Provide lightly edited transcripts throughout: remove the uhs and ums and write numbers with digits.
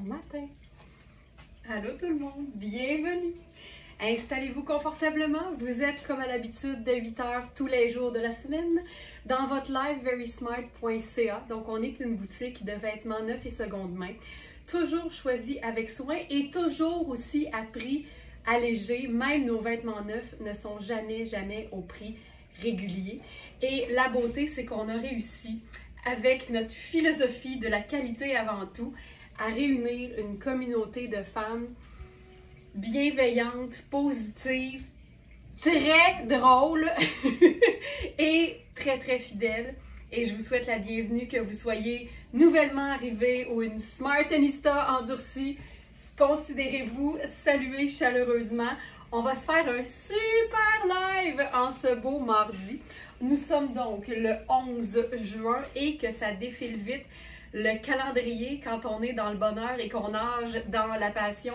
matin. Allô tout le monde, bienvenue. Installez-vous confortablement. Vous êtes comme à l'habitude de 8 heures tous les jours de la semaine dans votre live verysmart.ca. Donc on est une boutique de vêtements neufs et seconde main, toujours choisie avec soin et toujours aussi à prix allégé. Même nos vêtements neufs ne sont jamais au prix régulier. Et la beauté, c'est qu'on a réussi, avec notre philosophie de la qualité avant tout, à réunir une communauté de femmes bienveillantes, positives, très drôles et très fidèles. Et je vous souhaite la bienvenue, que vous soyez nouvellement arrivés ou une Smartenista endurcie. Considérez-vous salués chaleureusement. On va se faire un super live en ce beau mardi. Nous sommes donc le 11 juin et que ça défile vite le calendrier quand on est dans le bonheur et qu'on nage dans la passion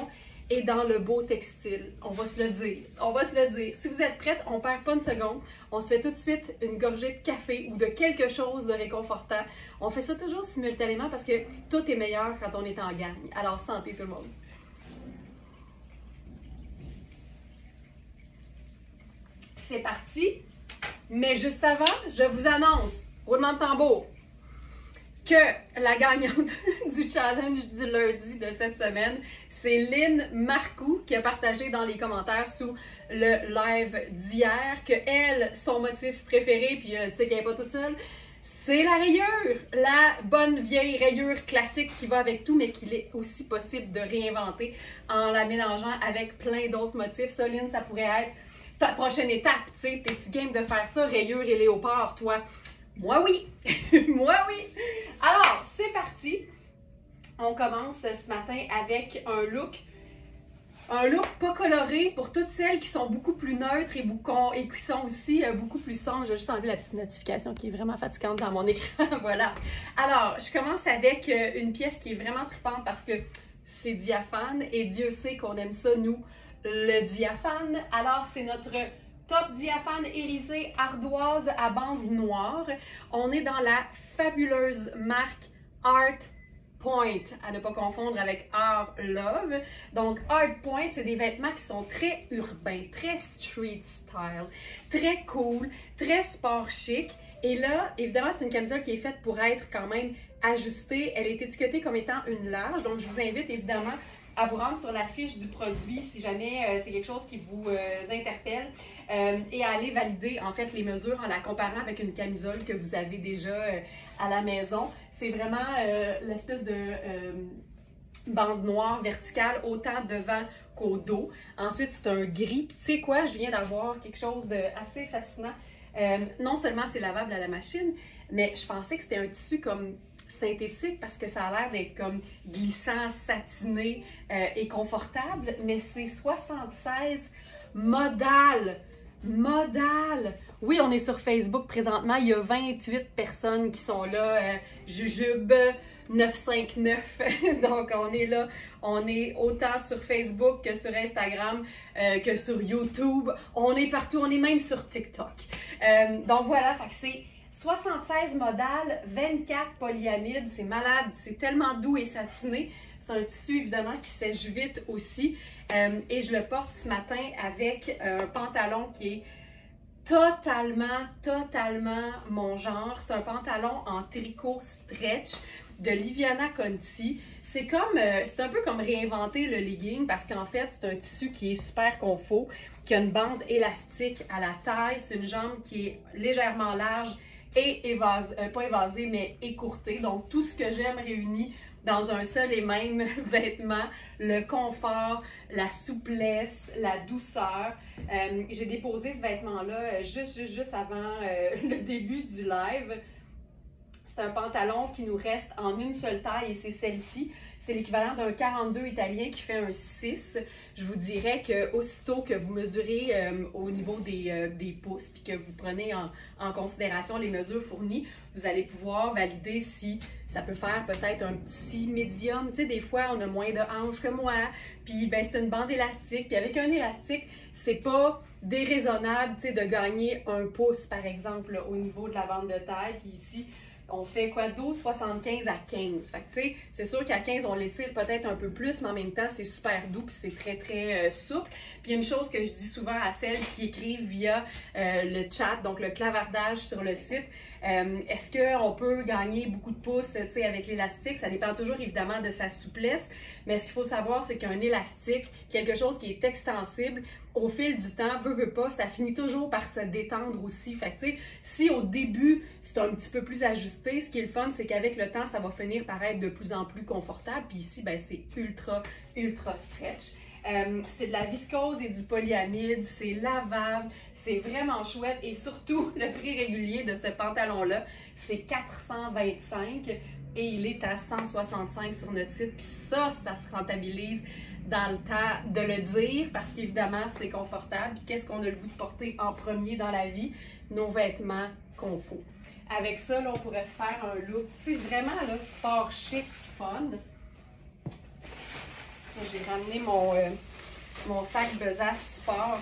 et dans le beau textile. On va se le dire. On va se le dire. Si vous êtes prêtes, on perd pas une seconde. On se fait tout de suite une gorgée de café ou de quelque chose de réconfortant. On fait ça toujours simultanément parce que tout est meilleur quand on est en gang. Alors, santé tout le monde. C'est parti. Mais juste avant, je vous annonce, roulement de tambour, que la gagnante du challenge du lundi de cette semaine, c'est Lynn Marcoux qui a partagé dans les commentaires sous le live d'hier que elle, son motif préféré, puis tu sais qu'elle n'est pas toute seule, c'est la rayure, la bonne vieille rayure classique qui va avec tout, mais qu'il est aussi possible de réinventer en la mélangeant avec plein d'autres motifs. Ça, Lynn, ça pourrait être ta prochaine étape, tu sais, t'es-tu game de faire ça, rayure et léopard, toi? Moi, oui! Moi, oui! Alors, c'est parti! On commence ce matin avec un look pas coloré pour toutes celles qui sont beaucoup plus neutres et qui sont aussi beaucoup plus sombres. Je vais juste enlever la petite notification qui est vraiment fatigante dans mon écran, voilà. Alors, je commence avec une pièce qui est vraiment trippante parce que c'est diaphane et Dieu sait qu'on aime ça, nous, le diaphane. Alors, c'est notre top diaphane irisé ardoise à bande noire. On est dans la fabuleuse marque Art Point, à ne pas confondre avec Art Love. Donc, Art Point, c'est des vêtements qui sont très urbains, très street style, très cool, très sport chic. Et là, évidemment, c'est une camisole qui est faite pour être quand même ajustée. Elle est étiquetée comme étant une large. Donc, je vous invite évidemment à vous rendre sur la fiche du produit si jamais c'est quelque chose qui vous interpelle et à aller valider en fait les mesures en la comparant avec une camisole que vous avez déjà à la maison. C'est vraiment l'espèce de bande noire verticale autant devant qu'au dos. Ensuite, c'est un gris. Puis, tu sais quoi, je viens d'avoir quelque chose d'assez fascinant. Non seulement c'est lavable à la machine, mais je pensais que c'était un tissu comme synthétique parce que ça a l'air d'être comme glissant, satiné et confortable, mais c'est 76 modal. Oui, on est sur Facebook présentement, il y a 28 personnes qui sont là, Jujube 959, donc on est là, on est autant sur Facebook que sur Instagram, que sur YouTube, on est partout, on est même sur TikTok. Donc voilà, fait que c'est 76 modal, 24 polyamides, c'est malade, c'est tellement doux et satiné. C'est un tissu évidemment qui sèche vite aussi. Et je le porte ce matin avec un pantalon qui est totalement mon genre. C'est un pantalon en tricot stretch de Liviana Conti. C'est un peu comme réinventer le legging parce qu'en fait, c'est un tissu qui est super confort, qui a une bande élastique à la taille. C'est une jambe qui est légèrement large et pas évasée, mais écourtée. Donc, tout ce que j'aime réuni dans un seul et même vêtement, le confort, la souplesse, la douceur. J'ai déposé ce vêtement-là juste avant le début du live. C'est un pantalon qui nous reste en une seule taille et c'est celle-ci. C'est l'équivalent d'un 42 italien qui fait un 6. Je vous dirais que aussitôt que vous mesurez au niveau des pouces puis que vous prenez en considération les mesures fournies, vous allez pouvoir valider si ça peut faire peut-être un petit médium. Tu sais, des fois, on a moins de hanches que moi. Puis, ben, c'est une bande élastique. Puis, avec un élastique, c'est pas déraisonnable, tu sais, de gagner un pouce, par exemple, là, au niveau de la bande de taille. Puis ici, on fait quoi? 12,75 à 15. Fait que, tu sais, c'est sûr qu'à 15, on l'étire peut-être un peu plus, mais en même temps, c'est super doux puis c'est très, très souple. Puis, une chose que je dis souvent à celles qui écrivent via le chat, donc le clavardage sur le site, est-ce qu'on peut gagner beaucoup de pouces, tu sais, avec l'élastique? Ça dépend toujours, évidemment, de sa souplesse. Mais ce qu'il faut savoir, c'est qu'un élastique, quelque chose qui est extensible, au fil du temps, veut pas, ça finit toujours par se détendre aussi. Fait que, tu sais, si au début, c'est un petit peu plus ajusté, ce qui est le fun, c'est qu'avec le temps, ça va finir par être de plus en plus confortable. Puis ici, ben, c'est ultra, ultra stretch. C'est de la viscose et du polyamide, c'est lavable, c'est vraiment chouette. Et surtout, le prix régulier de ce pantalon-là, c'est 425 et il est à 165 sur notre site. Puis ça se rentabilise dans le temps de le dire parce qu'évidemment, c'est confortable. Puis qu'est-ce qu'on a le goût de porter en premier dans la vie? Nos vêtements confort. Avec ça, là, on pourrait se faire un look, tu sais, vraiment là, sport chic, fun. J'ai ramené mon sac Besace Sport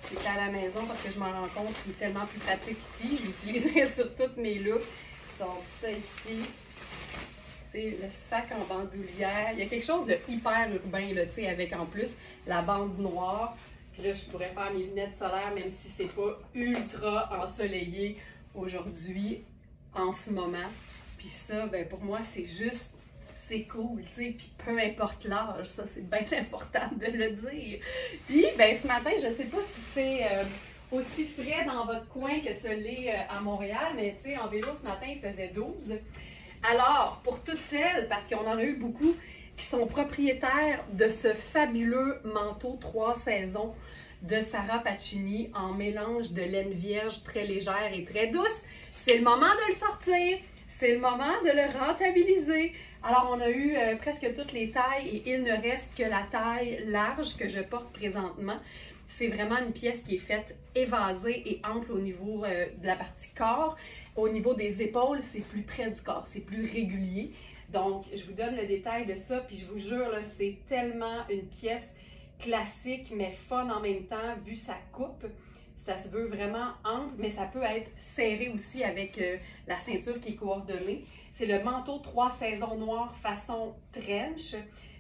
qui est à la maison parce que je m'en rends compte qu'il est tellement plus pratique ici. Je l'utiliserai sur tous mes looks. Donc ça ici, c'est le sac en bandoulière. Il y a quelque chose de hyper urbain là, avec en plus la bande noire. Puis là, je pourrais faire mes lunettes solaires même si c'est pas ultra ensoleillé aujourd'hui, en ce moment. Puis ça, ben pour moi, c'est juste... c'est cool, tu sais, puis peu importe l'âge, ça c'est bien important de le dire. Puis, ben ce matin, je sais pas si c'est aussi frais dans votre coin que ce l'est à Montréal, mais tu sais, en vélo ce matin, il faisait 12. Alors, pour toutes celles, parce qu'on en a eu beaucoup, qui sont propriétaires de ce fabuleux manteau 3 saisons de Sarah Pacini en mélange de laine vierge très légère et très douce, c'est le moment de le sortir, c'est le moment de le rentabiliser. Alors, on a eu presque toutes les tailles et il ne reste que la taille large que je porte présentement. C'est vraiment une pièce qui est faite évasée et ample au niveau de la partie corps. Au niveau des épaules, c'est plus près du corps, c'est plus régulier. Donc, je vous donne le détail de ça, puis je vous jure, là, c'est tellement une pièce classique, mais fun en même temps, vu sa coupe. Ça se veut vraiment ample, mais ça peut être serré aussi avec la ceinture qui est coordonnée. C'est le manteau 3 saisons noires façon trench.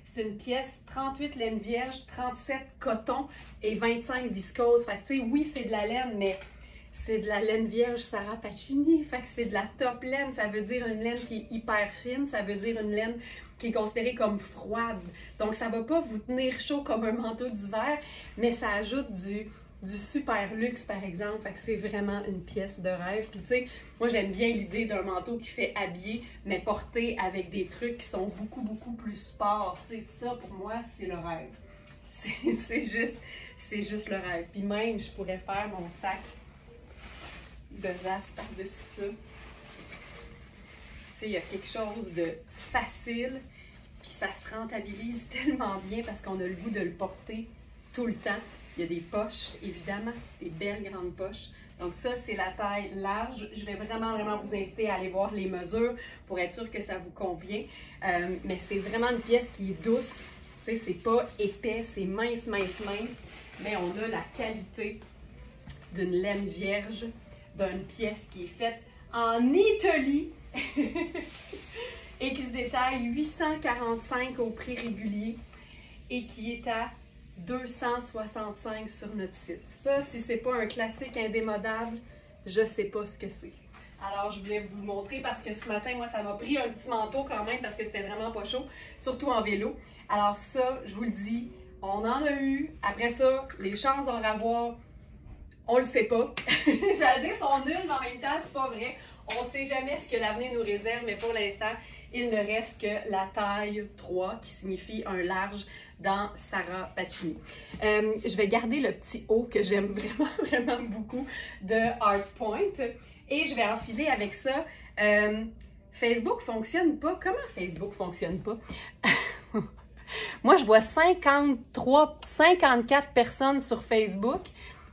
C'est une pièce 38 laine vierge, 37 coton et 25 viscose. Fait que tu sais, oui, c'est de la laine, mais c'est de la laine vierge Sarah Pacini. Fait que c'est de la top laine. Ça veut dire une laine qui est hyper fine. Ça veut dire une laine qui est considérée comme froide. Donc, ça ne va pas vous tenir chaud comme un manteau d'hiver, mais ça ajoute du super luxe, par exemple. Fait que c'est vraiment une pièce de rêve. Puis, tu sais, moi, j'aime bien l'idée d'un manteau qui fait habiller, mais porté avec des trucs qui sont beaucoup, beaucoup plus sport. Tu sais, ça, pour moi, c'est le rêve. C'est juste le rêve. Puis même, je pourrais faire mon sac Besace par-dessus ça. Tu sais, il y a quelque chose de facile, puis ça se rentabilise tellement bien parce qu'on a le goût de le porter tout le temps. Il y a des poches, évidemment, des belles grandes poches. Donc ça, c'est la taille large. Je vais vraiment, vraiment vous inviter à aller voir les mesures pour être sûr que ça vous convient. Mais c'est vraiment une pièce qui est douce. Tu sais, c'est pas épais, c'est mince, mince, mince. Mais on a la qualité d'une laine vierge, d'une pièce qui est faite en Italie et qui se détaille 845 au prix régulier et qui est à 265 sur notre site. Ça, si c'est pas un classique indémodable, je sais pas ce que c'est. Alors, je voulais vous le montrer parce que ce matin, moi, ça m'a pris un petit manteau quand même parce que c'était vraiment pas chaud, surtout en vélo. Alors ça, je vous le dis, on en a eu. Après ça, les chances d'en avoir, on le sait pas. J'allais dire sont nulles, mais en même temps, c'est pas vrai. On sait jamais ce que l'avenir nous réserve, mais pour l'instant, il ne reste que la taille 3, qui signifie un large dans Sarah Pacini. Je vais garder le petit haut que j'aime vraiment, vraiment beaucoup de Hardpoint. Et je vais enfiler avec ça. Facebook fonctionne pas. Comment Facebook fonctionne pas? Moi, je vois 54 personnes sur Facebook.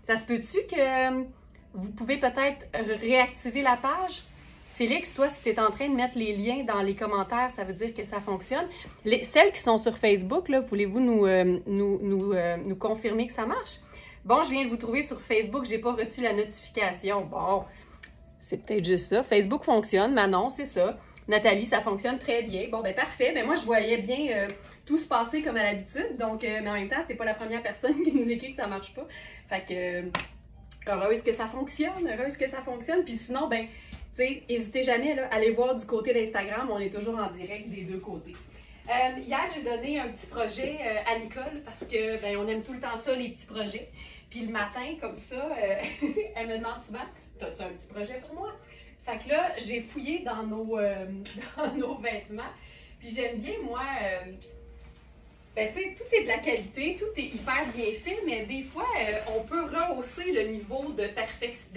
Ça se peut-tu que vous pouvez peut-être réactiver la page? Félix, toi, si tu es en train de mettre les liens dans les commentaires, ça veut dire que ça fonctionne. Celles qui sont sur Facebook, là, voulez-vous nous confirmer que ça marche? Bon, je viens de vous trouver sur Facebook, je n'ai pas reçu la notification. Bon, C'est peut-être juste ça. Facebook fonctionne, Manon, c'est ça. Nathalie, ça fonctionne très bien. Bon, ben parfait. Ben moi, je voyais bien tout se passer comme à l'habitude. Donc, mais en même temps, c'est pas la première personne qui nous écrit que ça marche pas. Fait que, heureuse que ça fonctionne, heureuse que ça fonctionne. Puis sinon, ben, tu sais, n'hésitez jamais là, à aller voir du côté d'Instagram. On est toujours en direct des deux côtés. Hier, j'ai donné un petit projet à Nicole parce que, ben, on aime tout le temps ça, les petits projets. Puis le matin, comme ça, elle me demande souvent, t'as-tu un petit projet pour moi? Fait que là, j'ai fouillé dans nos vêtements. Puis j'aime bien, moi, ben tu sais, tout est de la qualité, tout est hyper bien fait, mais des fois, on peut rehausser le niveau de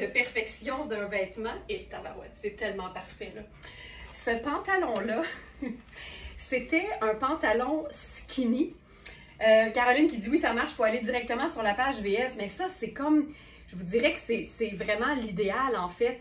perfection d'un vêtement. Et tabarouette, c'est tellement parfait, là. Ce pantalon-là, c'était un pantalon skinny. Caroline qui dit oui, ça marche, il faut aller directement sur la page VS, mais ça, c'est comme... Je vous dirais que c'est vraiment l'idéal, en fait.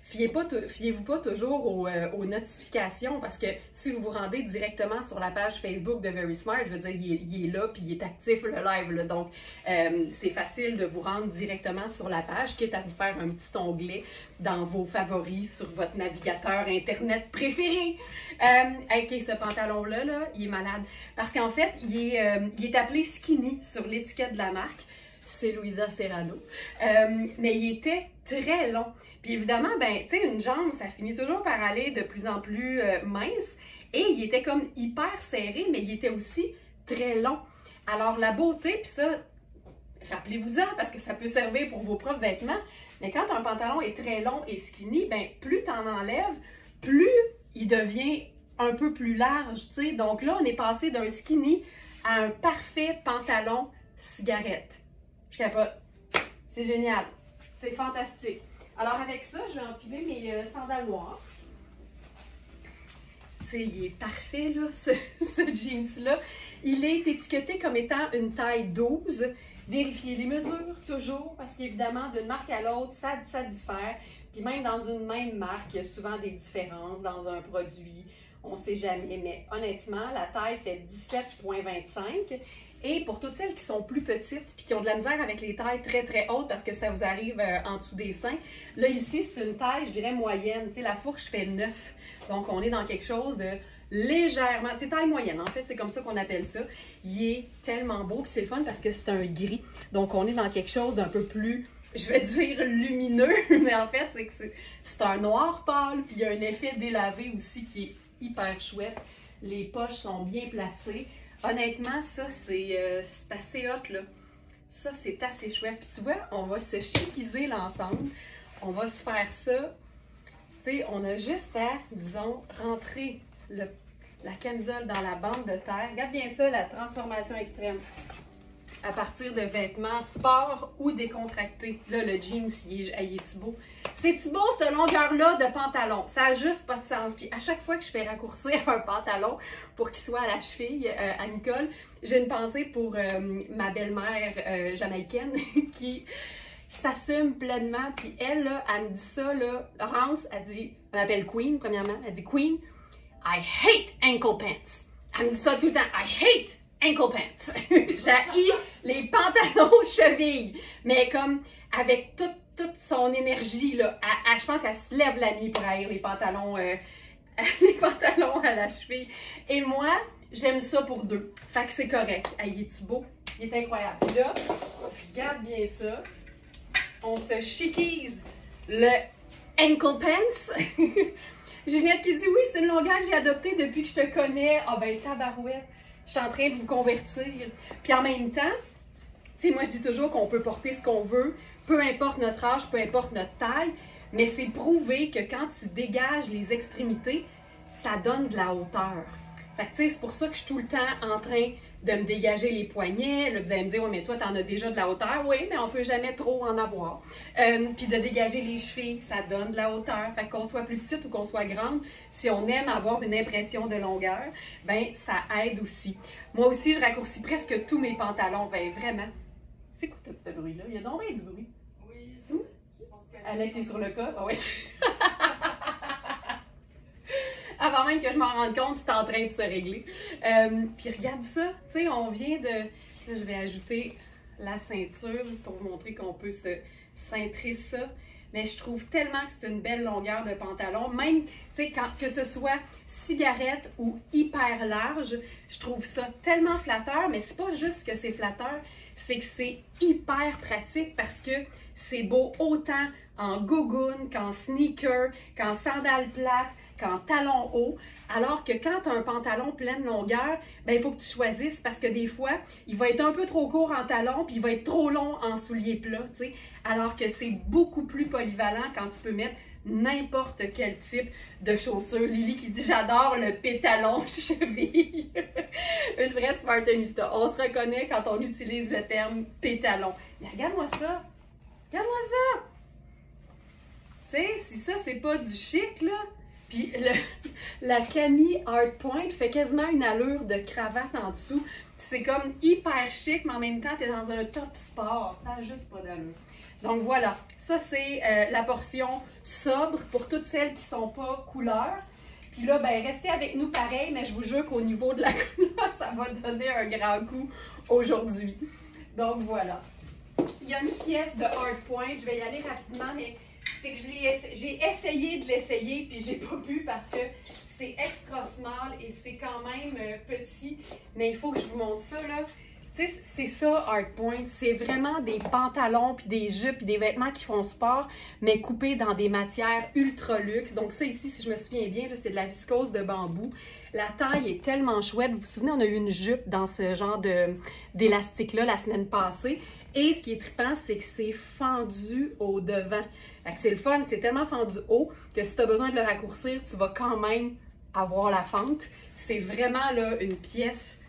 Fiez-vous pas toujours aux notifications parce que si vous vous rendez directement sur la page Facebook de Very Smart, je veux dire, il est là puis il est actif le live. Là, donc, c'est facile de vous rendre directement sur la page, quitte à vous faire un petit onglet dans vos favoris sur votre navigateur Internet préféré. Ok, ce pantalon-là, là, il est malade. Parce qu'en fait, il est appelé skinny sur l'étiquette de la marque. C'est Louisa Serrano. Mais il était très long. Puis évidemment, ben, tu sais, une jambe, ça finit toujours par aller de plus en plus mince. Et il était comme hyper serré, mais il était aussi très long. Alors la beauté, puis ça, rappelez-vous-en, parce que ça peut servir pour vos propres vêtements. Mais quand un pantalon est très long et skinny, ben, plus tu en enlèves, plus il devient un peu plus large, tu sais. Donc là, on est passé d'un skinny à un parfait pantalon cigarette. Je capote. C'est génial. C'est fantastique. Alors, avec ça, je vais empiler mes sandales noires. Tu sais, il est parfait, là, ce jeans-là. Il est étiqueté comme étant une taille 12. Vérifiez les mesures, toujours, parce qu'évidemment, d'une marque à l'autre, ça diffère. Puis même dans une même marque, il y a souvent des différences dans un produit. On ne sait jamais, mais honnêtement, la taille fait 17,25. Et pour toutes celles qui sont plus petites puis qui ont de la misère avec les tailles très très hautes parce que ça vous arrive en dessous des seins, là ici c'est une taille, je dirais moyenne. Tu sais, la fourche fait 9. Donc on est dans quelque chose de légèrement, tu sais, taille moyenne en fait, c'est comme ça qu'on appelle ça. Il est tellement beau puis c'est le fun parce que c'est un gris. Donc on est dans quelque chose d'un peu plus, je vais dire lumineux, mais en fait c'est que c'est un noir pâle puis il y a un effet délavé aussi qui est hyper chouette. Les poches sont bien placées. Honnêtement, ça, c'est assez hot, là. Ça, c'est assez chouette. Puis tu vois, on va se chiquiser l'ensemble. On va se faire ça. Tu sais, on a juste à, disons, rentrer la camisole dans la bande de terre. Regarde bien ça, la transformation extrême. À partir de vêtements sport ou décontractés. Là, le jeans, il est-tu beau? C'est-tu beau, cette longueur-là de pantalon? Ça n'a juste pas de sens. Puis à chaque fois que je fais raccourcir un pantalon pour qu'il soit à la cheville à Nicole, j'ai une pensée pour ma belle-mère jamaïcaine qui s'assume pleinement. Puis elle, là, elle me dit ça, là. Laurence, elle m'appelle Queen, premièrement. Elle dit, Queen, I hate ankle pants. Elle me dit ça tout le temps. I hate ankle pants. J'haïs les pantalons chevilles. Mais comme avec toute son énergie, là. Je pense qu'elle se lève la nuit pour haïr les pantalons à la cheville. Et moi, j'aime ça pour deux. Fait que c'est correct. Il est-tu beau? Il est incroyable. Puis là, regarde bien ça. On se chiquise le ankle pants. Ginette qui dit oui, c'est une longueur que j'ai adoptée depuis que je te connais. Ah ben tabarouette, je suis en train de vous convertir. Puis en même temps, tu sais, moi je dis toujours qu'on peut porter ce qu'on veut, peu importe notre âge, peu importe notre taille, mais c'est prouvé que quand tu dégages les extrémités, ça donne de la hauteur. Fait que tu sais, c'est pour ça que je suis tout le temps en train de me dégager les poignets. Là, vous allez me dire, oui, mais toi, t'en as déjà de la hauteur. Oui, mais on peut jamais trop en avoir. Puis de dégager les chevilles, ça donne de la hauteur. Fait qu'on soit plus petite ou qu'on soit grande, si on aime avoir une impression de longueur, ben ça aide aussi. Moi aussi, je raccourcis presque tous mes pantalons. Ben vraiment. C'est quoi tout ce bruit-là? Il y a donc bien du bruit. Oui, c'est tout. Alex est sur le cas. Ah ouais. Avant même que je m'en rende compte, c'est en train de se régler. Puis regarde ça, tu sais, on vient de... Là, je vais ajouter la ceinture, juste pour vous montrer qu'on peut se cintrer ça. mais je trouve tellement que c'est une belle longueur de pantalon. Même, tu sais, que ce soit cigarette ou hyper large, je trouve ça tellement flatteur, mais c'est pas juste que c'est flatteur, c'est que c'est hyper pratique parce que c'est beau autant en gogoon qu'en sneaker, qu'en sandales plates, qu'en talons hauts, alors que quand tu as un pantalon pleine longueur, ben, il faut que tu choisisses parce que des fois, il va être un peu trop court en talons puis il va être trop long en souliers plats, tu sais, alors que c'est beaucoup plus polyvalent quand tu peux mettre n'importe quel type de chaussures. Lily qui dit « J'adore le pétalon cheville ». Une vraie Smartenista. On se reconnaît quand on utilise le terme pétalon. Mais regarde-moi ça! Regarde-moi ça! Tu sais, si ça, c'est pas du chic, là, puis la Camille Art Point fait quasiment une allure de cravate en dessous. C'est comme hyper chic, mais en même temps, tu es dans un top sport. Ça n'a juste pas d'allure. Donc voilà, ça c'est la portion sobre pour toutes celles qui ne sont pas couleur. Puis là, ben restez avec nous pareil, mais je vous jure qu'au niveau de la couleur, ça va donner un grand coup aujourd'hui. Donc voilà. Il y a une pièce de Art Point, je vais y aller rapidement, mais c'est que j'ai essayé de l'essayer, puis j'ai pas pu parce que c'est extra small et c'est quand même petit. Mais il faut que je vous montre ça, là. Tu sais, c'est ça, Art Point. C'est vraiment des pantalons, puis des jupes, puis des vêtements qui font sport, mais coupés dans des matières ultra luxe. Donc ça ici, si je me souviens bien, c'est de la viscose de bambou. La taille est tellement chouette. Vous vous souvenez, on a eu une jupe dans ce genre d'élastique-là la semaine passée. Et ce qui est trippant, c'est que c'est fendu au devant. Fait que c'est le fun, c'est tellement fendu haut que si tu as besoin de le raccourcir, tu vas quand même avoir la fente. C'est vraiment là une pièce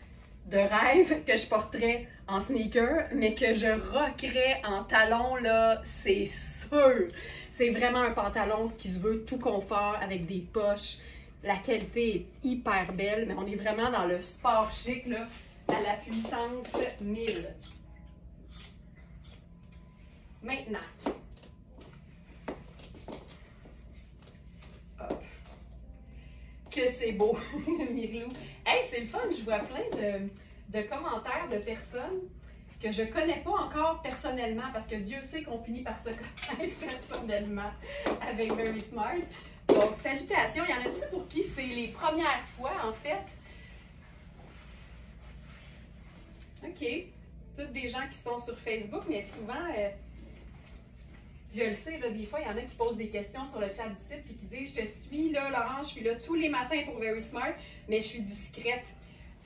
de rêve que je porterais en sneaker, mais que je rockerais en talons, là, c'est sûr. C'est vraiment un pantalon qui se veut tout confort avec des poches. La qualité est hyper belle, mais on est vraiment dans le sport chic, là, à la puissance 1000. Maintenant, hop. Que c'est beau, Mirilou. Hey, c'est le fun, je vois plein de commentaires de personnes que je connais pas encore personnellement, parce que Dieu sait qu'on finit par se connaître personnellement avec Very Smart. Donc, salutations. Il y en a-tu pour qui c'est les premières fois, en fait? OK. Toutes des gens qui sont sur Facebook, mais souvent... je le sais, là, des fois, il y en a qui posent des questions sur le chat du site puis qui disent « Je te suis, là, Laurence, je suis là tous les matins pour Very Smart, mais je suis discrète. »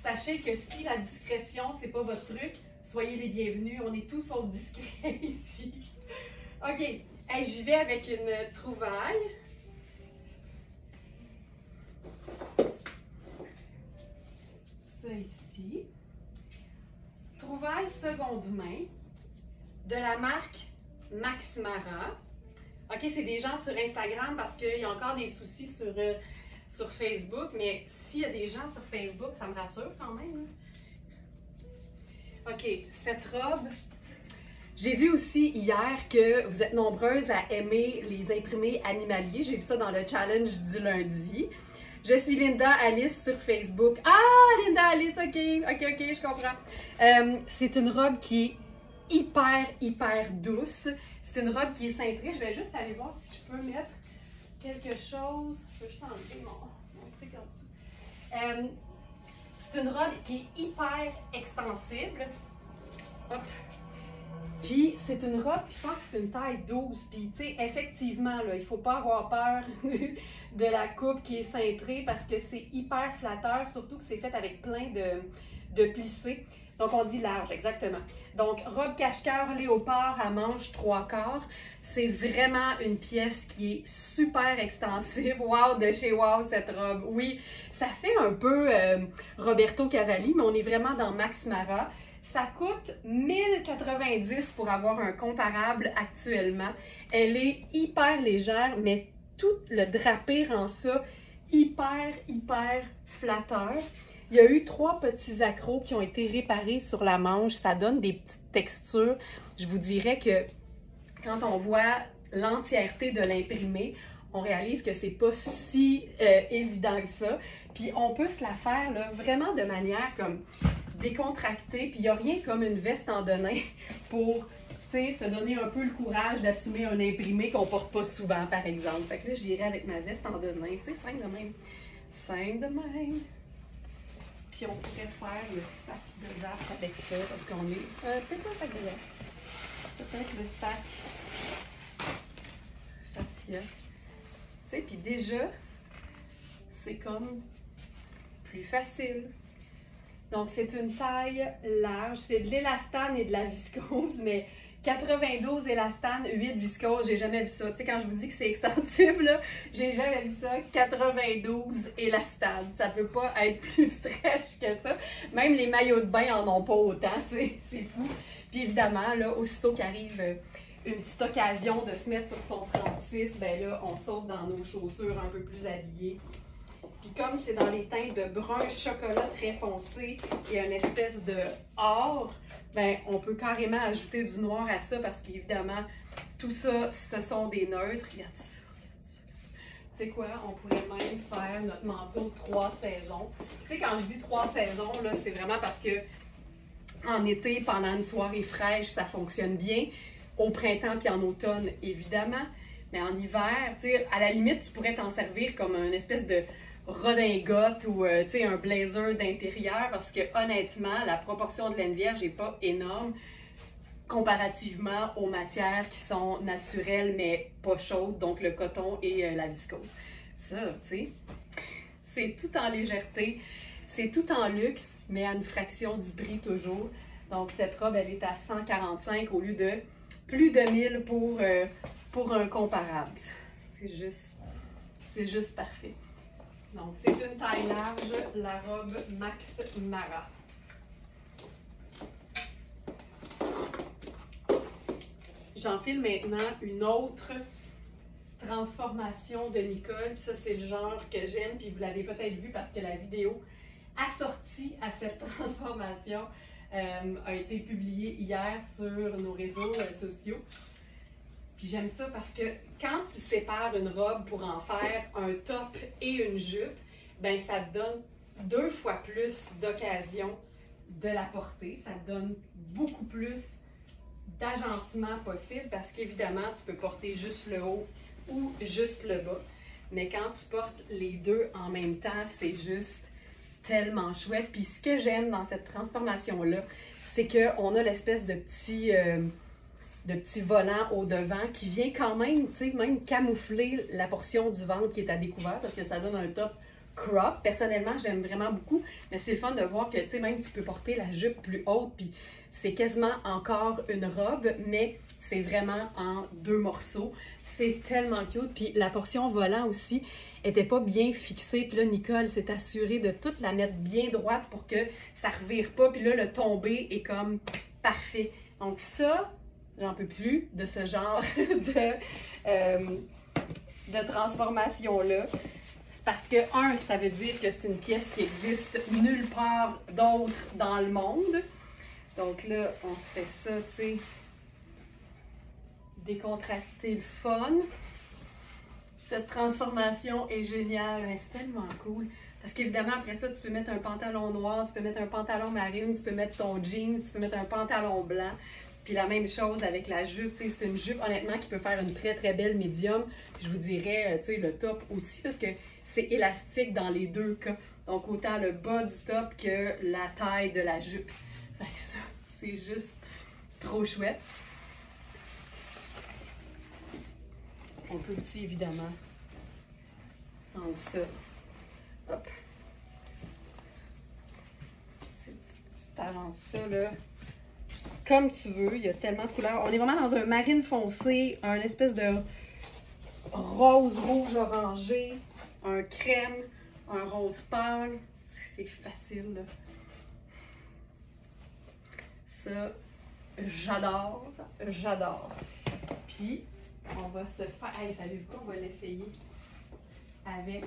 Sachez que si la discrétion, c'est pas votre truc, soyez les bienvenus. On est tous sauf discrets ici. OK. Hey, j'y vais avec une trouvaille. Ça ici. Trouvaille seconde main de la marque Max Mara. OK, c'est des gens sur Instagram parce qu'il y a encore des soucis sur Facebook, mais s'il y a des gens sur Facebook, ça me rassure quand même. OK, cette robe, j'ai vu aussi hier que vous êtes nombreuses à aimer les imprimés animaliers. J'ai vu ça dans le challenge du lundi. Je suis Linda Alice sur Facebook. Ah, Linda Alice, OK, je comprends. C'est une robe qui est hyper douce. C'est une robe qui est cintrée. Je vais juste aller voir si je peux mettre quelque chose. Je vais juste enlever mon truc en dessous. C'est une robe qui est hyper extensible. Hop. Puis c'est une robe, je pense que c'est une taille 12. Puis tu sais, effectivement, là, il ne faut pas avoir peur de la coupe qui est cintrée parce que c'est hyper flatteur, surtout que c'est fait avec plein de plissés. Donc, on dit large, exactement. Donc, robe cache-cœur léopard à manches 3/4. C'est vraiment une pièce qui est super extensive. Wow, de chez Wow, cette robe. Oui, ça fait un peu Roberto Cavalli, mais on est vraiment dans Max Mara. Ça coûte 1090 pour avoir un comparable actuellement. Elle est hyper légère, mais tout le drapé rend ça hyper flatteur. Il y a eu 3 petits accros qui ont été réparés sur la manche. Ça donne des petites textures. Je vous dirais que quand on voit l'entièreté de l'imprimé, on réalise que c'est pas si évident que ça. Puis on peut se la faire là, vraiment de manière comme décontractée. Puis il n'y a rien comme une veste en denim pour sais, se donner un peu le courage d'assumer un imprimé qu'on porte pas souvent, par exemple. Fait que là, j'irai avec ma veste en deux mains, tu sais, simple de même. Simple de même. Puis on pourrait faire le sac de Zap avec ça, parce qu'on est... peut-être pas le sac de Zap. Peut-être le sac raffia. Tu sais, puis déjà, c'est comme plus facile. Donc, c'est une taille large. C'est de l'élastane et de la viscose, mais 92 élastane, 8 viscose, j'ai jamais vu ça. Tu sais, quand je vous dis que c'est extensible, j'ai jamais vu ça. 92 élastane. Ça peut pas être plus stretch que ça. Même les maillots de bain en ont pas autant, tu sais. C'est fou. Puis évidemment, là, aussitôt qu'arrive une petite occasion de se mettre sur son 36, ben là, on saute dans nos chaussures un peu plus habillées. Puis comme c'est dans les teintes de brun chocolat très foncé et une espèce de or, ben on peut carrément ajouter du noir à ça parce qu'évidemment, tout ça, ce sont des neutres. Regarde ça, regarde ça. Tu sais quoi, on pourrait même faire notre manteau de 3 saisons. Tu sais, quand je dis 3 saisons, là, c'est vraiment parce que en été, pendant une soirée fraîche, ça fonctionne bien. Au printemps puis en automne, évidemment. Mais en hiver, tu sais, à la limite, tu pourrais t'en servir comme une espèce de redingote ou tu sais, un blazer d'intérieur parce que honnêtement, la proportion de laine vierge n'est pas énorme comparativement aux matières qui sont naturelles mais pas chaudes, donc le coton et la viscose. Ça, tu sais, c'est tout en légèreté, c'est tout en luxe, mais à une fraction du prix toujours. Donc cette robe, elle est à 145 au lieu de plus de 1000 pour un comparable. C'est juste parfait. Donc, c'est une taille large, la robe Max Mara. J'enfile maintenant une autre transformation de Nicole. Puis ça, c'est le genre que j'aime. Puis vous l'avez peut-être vu parce que la vidéo assortie à cette transformation a été publiée hier sur nos réseaux sociaux. Puis j'aime ça parce que quand tu sépares une robe pour en faire un top et une jupe, ben ça te donne 2 fois plus d'occasion de la porter. Ça te donne beaucoup plus d'agencement possible parce qu'évidemment, tu peux porter juste le haut ou juste le bas. Mais quand tu portes les deux en même temps, c'est juste tellement chouette. Puis ce que j'aime dans cette transformation-là, c'est qu'on a l'espèce de petit volant au devant qui vient quand même, tu sais, même camoufler la portion du ventre qui est à découvert parce que ça donne un top crop. Personnellement, j'aime vraiment beaucoup, mais c'est le fun de voir que, tu sais, même tu peux porter la jupe plus haute, puis c'est quasiment encore une robe, mais c'est vraiment en 2 morceaux. C'est tellement cute, puis la portion volant aussi était pas bien fixée, puis là, Nicole s'est assurée de toute la mettre bien droite pour que ça revire pas, puis là, le tombé est comme parfait. Donc ça, j'en peux plus de ce genre de transformation-là. Parce que, ça veut dire que c'est une pièce qui existe nulle part d'autre dans le monde. Donc là, on se fait ça, tu sais, décontracter le fun. Cette transformation est géniale, mais c'est tellement cool. Parce qu'évidemment, après ça, tu peux mettre un pantalon noir, tu peux mettre un pantalon marine, tu peux mettre ton jean, tu peux mettre un pantalon blanc. Puis la même chose avec la jupe, tu sais, c'est une jupe honnêtement qui peut faire une très très belle médium. Puis je vous dirais, tu sais, le top aussi parce que c'est élastique dans les deux cas. Donc autant le bas du top que la taille de la jupe. Fait que ça, c'est juste trop chouette. On peut aussi évidemment prendre ça. Hop. Tu t'avances ça là. Comme tu veux, il y a tellement de couleurs. On est vraiment dans un marine foncé, un espèce de rose rouge orangé, un crème, un rose pâle. C'est facile, là. Ça, j'adore, j'adore. Puis, on va se faire... Hey, savez-vous quoi? On va l'essayer avec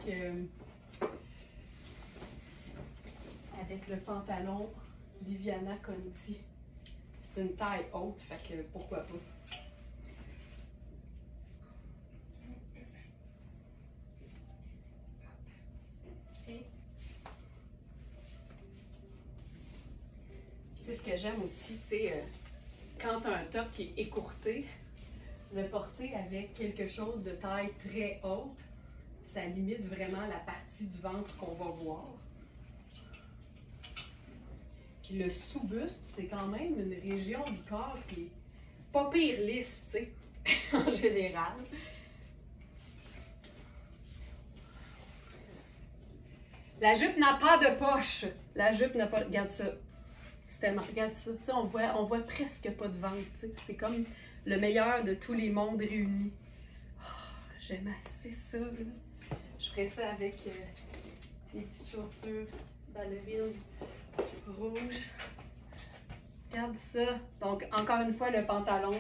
le pantalon Viviana Conti. C'est une taille haute, fait que pourquoi pas. C'est ce que j'aime aussi, tu sais, quand tu as un top qui est écourté, le porter avec quelque chose de taille très haute, ça limite vraiment la partie du ventre qu'on va voir. Puis le sous-buste, c'est quand même une région du corps qui est pas pire lisse, tu sais, en général. La jupe n'a pas de poche. La jupe n'a pas... Regarde ça. C'est tellement... Regarde ça. Tu sais, on voit presque pas de ventre, tu sais. C'est comme le meilleur de tous les mondes réunis. Oh, j'aime assez ça, là. Je ferais ça avec les petites chaussures Balleville rouge. Regarde ça. Donc, encore une fois, le pantalon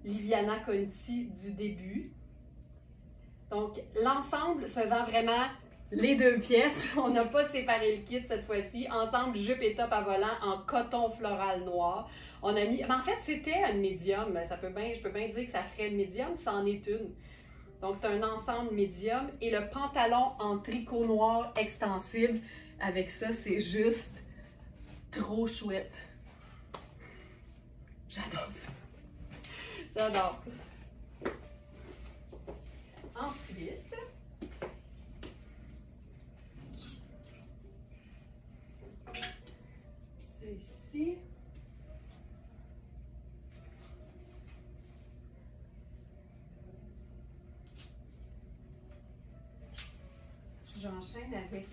Liviana Conti du début. Donc, l'ensemble se vend vraiment les deux pièces. On n'a pas séparé le kit cette fois-ci. Ensemble, jupe et top à volant en coton floral noir. On a mis... Mais en fait, c'était un médium. Ça peut bien, je peux bien dire que ça ferait le médium, c'en est une. Donc, c'est un ensemble médium. Et le pantalon en tricot noir extensible, avec ça, c'est juste trop chouette. J'adore ça. J'adore. Ensuite, c'est ici. J'enchaîne avec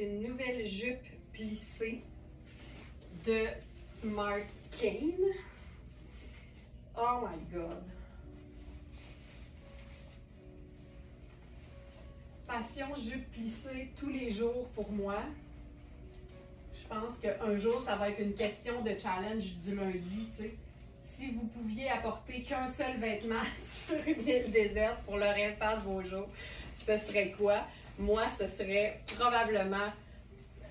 une nouvelle jupe plissée de Marc Cain. Oh my god! Passion jupe plissée tous les jours pour moi. Je pense qu'un jour, ça va être une question de challenge du lundi, tu sais. Si vous pouviez apporter qu'un seul vêtement sur une île déserte pour le restant de vos jours, ce serait quoi? Moi, ce serait probablement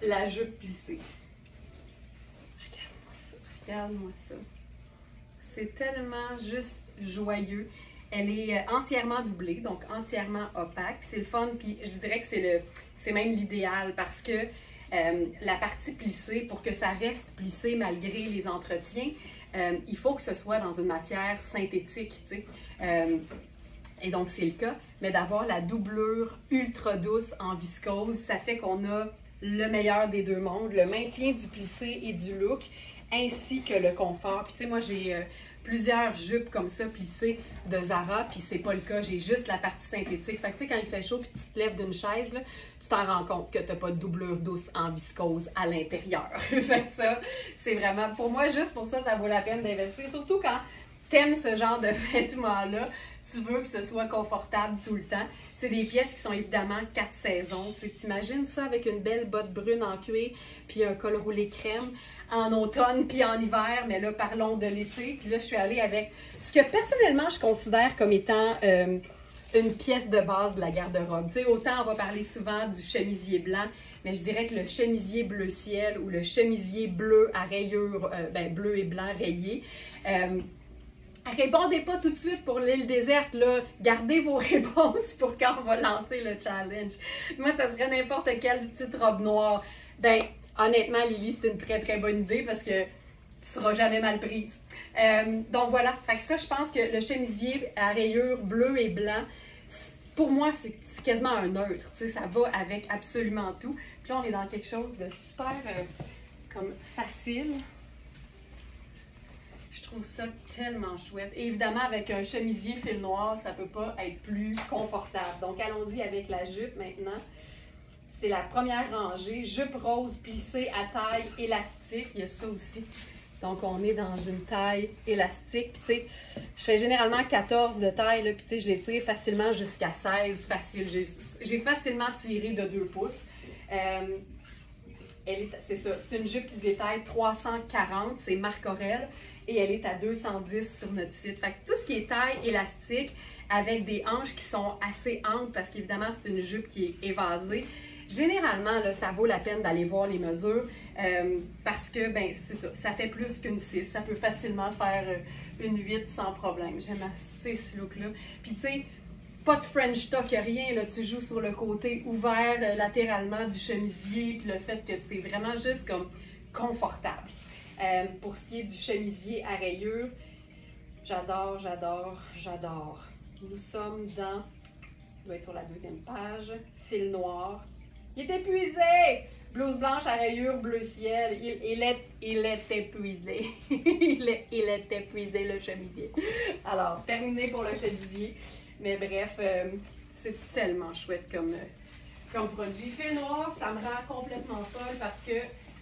la jupe plissée. Regarde-moi ça, regarde-moi ça. C'est tellement juste joyeux. Elle est entièrement doublée, donc entièrement opaque. C'est le fun, puis je vous dirais que c'est même l'idéal parce que la partie plissée, pour que ça reste plissé malgré les entretiens, il faut que ce soit dans une matière synthétique, tu sais. Et donc, c'est le cas. Mais d'avoir la doublure ultra douce en viscose, ça fait qu'on a le meilleur des deux mondes, le maintien du plissé et du look, ainsi que le confort. Puis, tu sais, moi, j'ai plusieurs jupes comme ça plissées de Zara, puis c'est pas le cas. J'ai juste la partie synthétique. Fait que, tu sais, quand il fait chaud puis tu te lèves d'une chaise, là, tu t'en rends compte que t'as pas de doublure douce en viscose à l'intérieur. Fait que ça, c'est vraiment... Pour moi, juste pour ça, ça vaut la peine d'investir. Surtout quand t'aimes ce genre de vêtements-là, tu veux que ce soit confortable tout le temps. C'est des pièces qui sont évidemment 4 saisons. Tu t'imagines ça avec une belle botte brune en cuir, puis un col roulé crème en automne puis en hiver, mais là, parlons de l'été. Puis là, je suis allée avec ce que personnellement, je considère comme étant une pièce de base de la garde-robe. Tu sais, autant on va parler souvent du chemisier blanc, mais je dirais que le chemisier bleu ciel ou le chemisier bleu à rayures, bleu et blanc rayés, répondez pas tout de suite pour l'île déserte, là. Gardez vos réponses pour quand on va lancer le challenge. Moi, ça serait n'importe quelle petite robe noire. Ben, honnêtement, Lily, c'est une très, très bonne idée parce que tu seras jamais mal prise. Donc voilà. Fait que ça, je pense que le chemisier à rayures bleu et blanc, pour moi, c'est quasiment un neutre. Tu sais, ça va avec absolument tout. Puis là, on est dans quelque chose de super comme facile. Je trouve ça tellement chouette. Et évidemment, avec un chemisier fil noir, ça ne peut pas être plus confortable. Donc, allons-y avec la jupe maintenant. C'est la première rangée. Jupe rose plissée à taille élastique. Il y a ça aussi. Donc, on est dans une taille élastique. Puis, tu sais, je fais généralement 14 de taille. Là, puis, tu sais, je l'ai tiré facilement jusqu'à 16. Facile. J'ai facilement tiré de 2 pouces. C'est ça. C'est une jupe qui se détaille 340. C'est Marc Aurèle. Et elle est à 210 sur notre site. Fait que tout ce qui est taille élastique avec des hanches qui sont assez amples parce qu'évidemment, c'est une jupe qui est évasée. Généralement, là, ça vaut la peine d'aller voir les mesures parce que, ben, c'est ça, ça fait plus qu'une 6. Ça peut facilement faire une 8 sans problème. J'aime assez ce look-là. Puis, tu sais, pas de French tuck, rien. Là, tu joues sur le côté ouvert latéralement du chemisier. Puis le fait que c'est vraiment juste comme confortable. Pour ce qui est du chemisier à rayures, j'adore, j'adore, j'adore. Nous sommes dans, il doit être sur la deuxième page, fil noir. Il est épuisé! Blouse blanche à rayures bleu ciel. Il est épuisé. il est épuisé, le chemisier. Alors, terminé pour le chemisier. Mais bref, c'est tellement chouette comme produit. Fil noir, ça me rend complètement folle parce que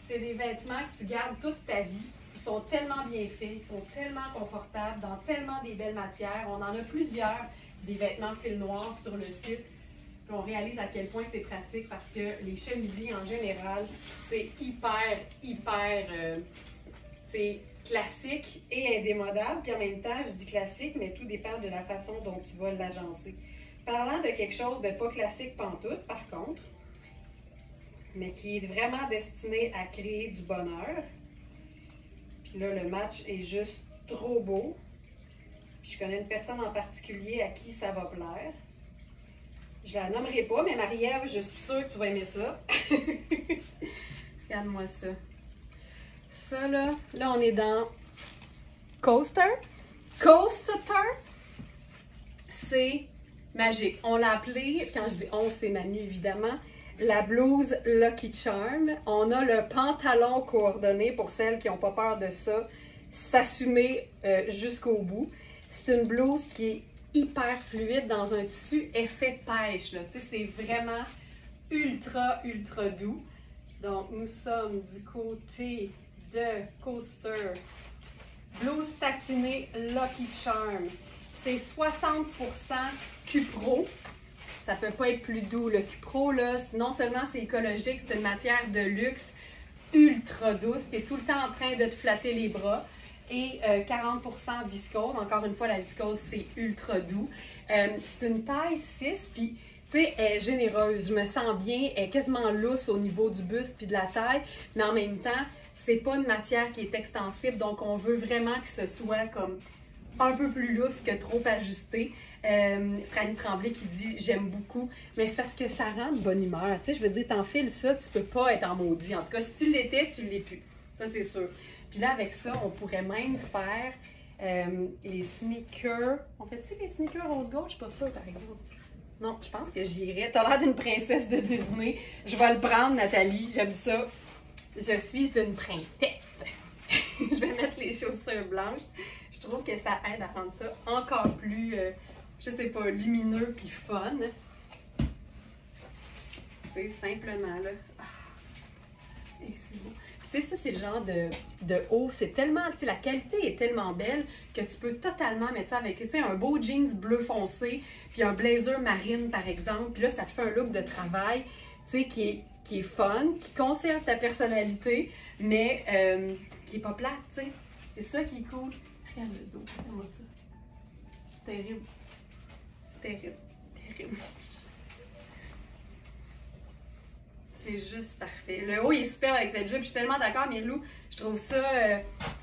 c'est des vêtements que tu gardes toute ta vie. Ils sont tellement bien faits, ils sont tellement confortables, dans tellement des belles matières. On en a plusieurs, des vêtements fil noir sur le site. Puis on réalise à quel point c'est pratique parce que les chemisiers en général, c'est hyper classique et indémodable. Puis en même temps, je dis classique, mais tout dépend de la façon dont tu vas l'agencer. Parlant de quelque chose de pas classique pantoute, par contre, mais qui est vraiment destiné à créer du bonheur. Puis là, le match est juste trop beau. Puis je connais une personne en particulier à qui ça va plaire. Je la nommerai pas, mais Marie-Ève, je suis sûre que tu vas aimer ça. Regarde-moi ça. Ça, là on est dans Coaster. Coaster. C'est magique. On l'a appelé, quand je dis on, c'est Manu évidemment, la blouse Lucky Charm. On a le pantalon coordonné pour celles qui n'ont pas peur de ça, s'assumer jusqu'au bout. C'est une blouse qui est hyper fluide dans un tissu effet pêche. C'est vraiment ultra doux. Donc, nous sommes du côté de Coaster. Blouse satinée Lucky Charm. C'est 60% cupro. Ça peut pas être plus doux. Le cupro, là, non seulement c'est écologique, c'est une matière de luxe ultra douce. Tu es tout le temps en train de te flatter les bras. Et 40% viscose. Encore une fois, la viscose, c'est ultra doux. C'est une taille 6, puis tu sais, elle est généreuse. Je me sens bien. Elle est quasiment lousse au niveau du buste puis de la taille. Mais en même temps, c'est pas une matière qui est extensible. Donc, on veut vraiment que ce soit comme un peu plus lousse que trop ajusté. Franny Tremblay qui dit « J'aime beaucoup ». Mais c'est parce que ça rend de bonne humeur. Tu sais, je veux dire, t'enfiles ça, tu peux pas être en maudit. En tout cas, si tu l'étais, tu l'es plus. Ça, c'est sûr. Puis là, avec ça, on pourrait même faire les sneakers. On fait-tu les sneakers rose-gold? Je suis pas sûre, par exemple. Non, je pense que j'irais. T'as l'air d'une princesse de Disney. Je vais le prendre, Nathalie. J'aime ça. Je suis une princesse. Je vais mettre les chaussures blanches. Je trouve que ça aide à rendre ça encore plus, je sais pas, lumineux puis fun. C'est simplement là. Ah, et c'est beau. Tu sais, ça, c'est le genre de haut. C'est tellement, tu sais, la qualité est tellement belle que tu peux totalement mettre ça avec, tu sais, un beau jeans bleu foncé, puis un blazer marine, par exemple. Puis là, ça te fait un look de travail, tu sais, qui est fun, qui conserve ta personnalité, mais qui est pas plate, tu sais. C'est ça qui est cool. Regarde le dos, regarde-moi ça. C'est terrible. C'est terrible. Terrible. C'est juste parfait. Le haut, il est super avec cette jupe. Je suis tellement d'accord, Myrlou. Je trouve ça,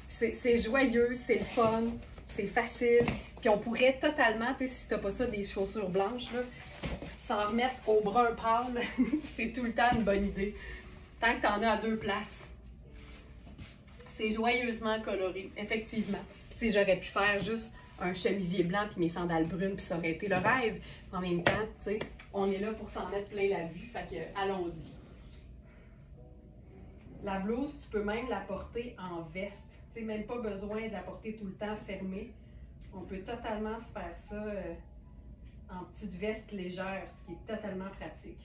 c'est joyeux, c'est le fun, c'est facile. Puis on pourrait totalement, tu sais, si t'as pas ça, des chaussures blanches, là, s'en remettre au brun pâle, c'est tout le temps une bonne idée. Tant que t'en as à deux places. C'est joyeusement coloré, effectivement. Puis tu sais, j'aurais pu faire juste un chemisier blanc puis mes sandales brunes, puis ça aurait été le rêve. En même temps, tu sais, on est là pour s'en mettre plein la vue, fait que allons-y. La blouse, tu peux même la porter en veste. Tu sais, même pas besoin de la porter tout le temps fermée. On peut totalement se faire ça en petite veste légère, ce qui est totalement pratique.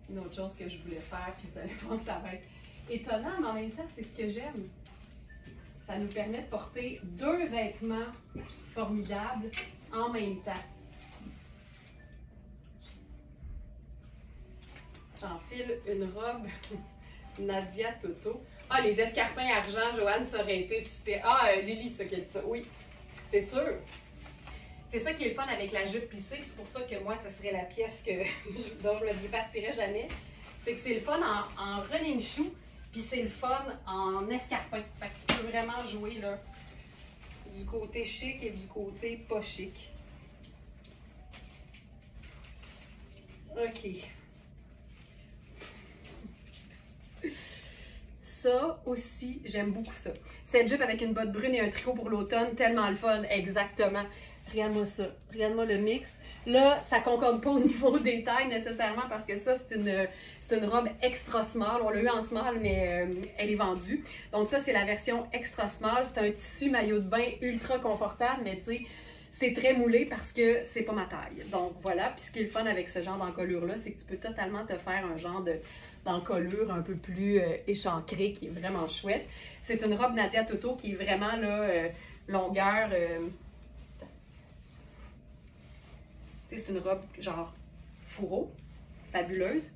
Une autre chose que je voulais faire, puis vous allez voir que ça va être étonnant, mais en même temps, c'est ce que j'aime. Ça nous permet de porter deux vêtements formidables en même temps. J'enfile une robe Nadia Toto. Ah, les escarpins argent, Joanne, ça aurait été super. Ah, Lily, ça qui a dit ça. Oui, c'est sûr. C'est ça qui est le fun avec la jupe plissée. C'est pour ça que moi, ce serait la pièce dont je me départirais jamais. C'est que c'est le fun en running shoe, puis c'est le fun en escarpin. Fait que tu peux vraiment jouer là, du côté chic et du côté pas chic. OK. Ça aussi, j'aime beaucoup ça. Cette jupe avec une botte brune et un tricot pour l'automne, tellement le fun, exactement. Regarde-moi ça. Regarde-moi le mix. Là, ça concorde pas au niveau des tailles nécessairement parce que ça, c'est une robe extra small. On l'a eu en small, mais elle est vendue. Donc ça, c'est la version extra small. C'est un tissu maillot de bain ultra confortable, mais tu sais, c'est très moulé parce que c'est pas ma taille. Donc voilà. Puis ce qui est le fun avec ce genre d'encolure-là, c'est que tu peux totalement te faire un genre d'encolure un peu plus échancrée qui est vraiment chouette. C'est une robe Nadia Toto qui est vraiment là, longueur... c'est une robe genre fourreau, fabuleuse.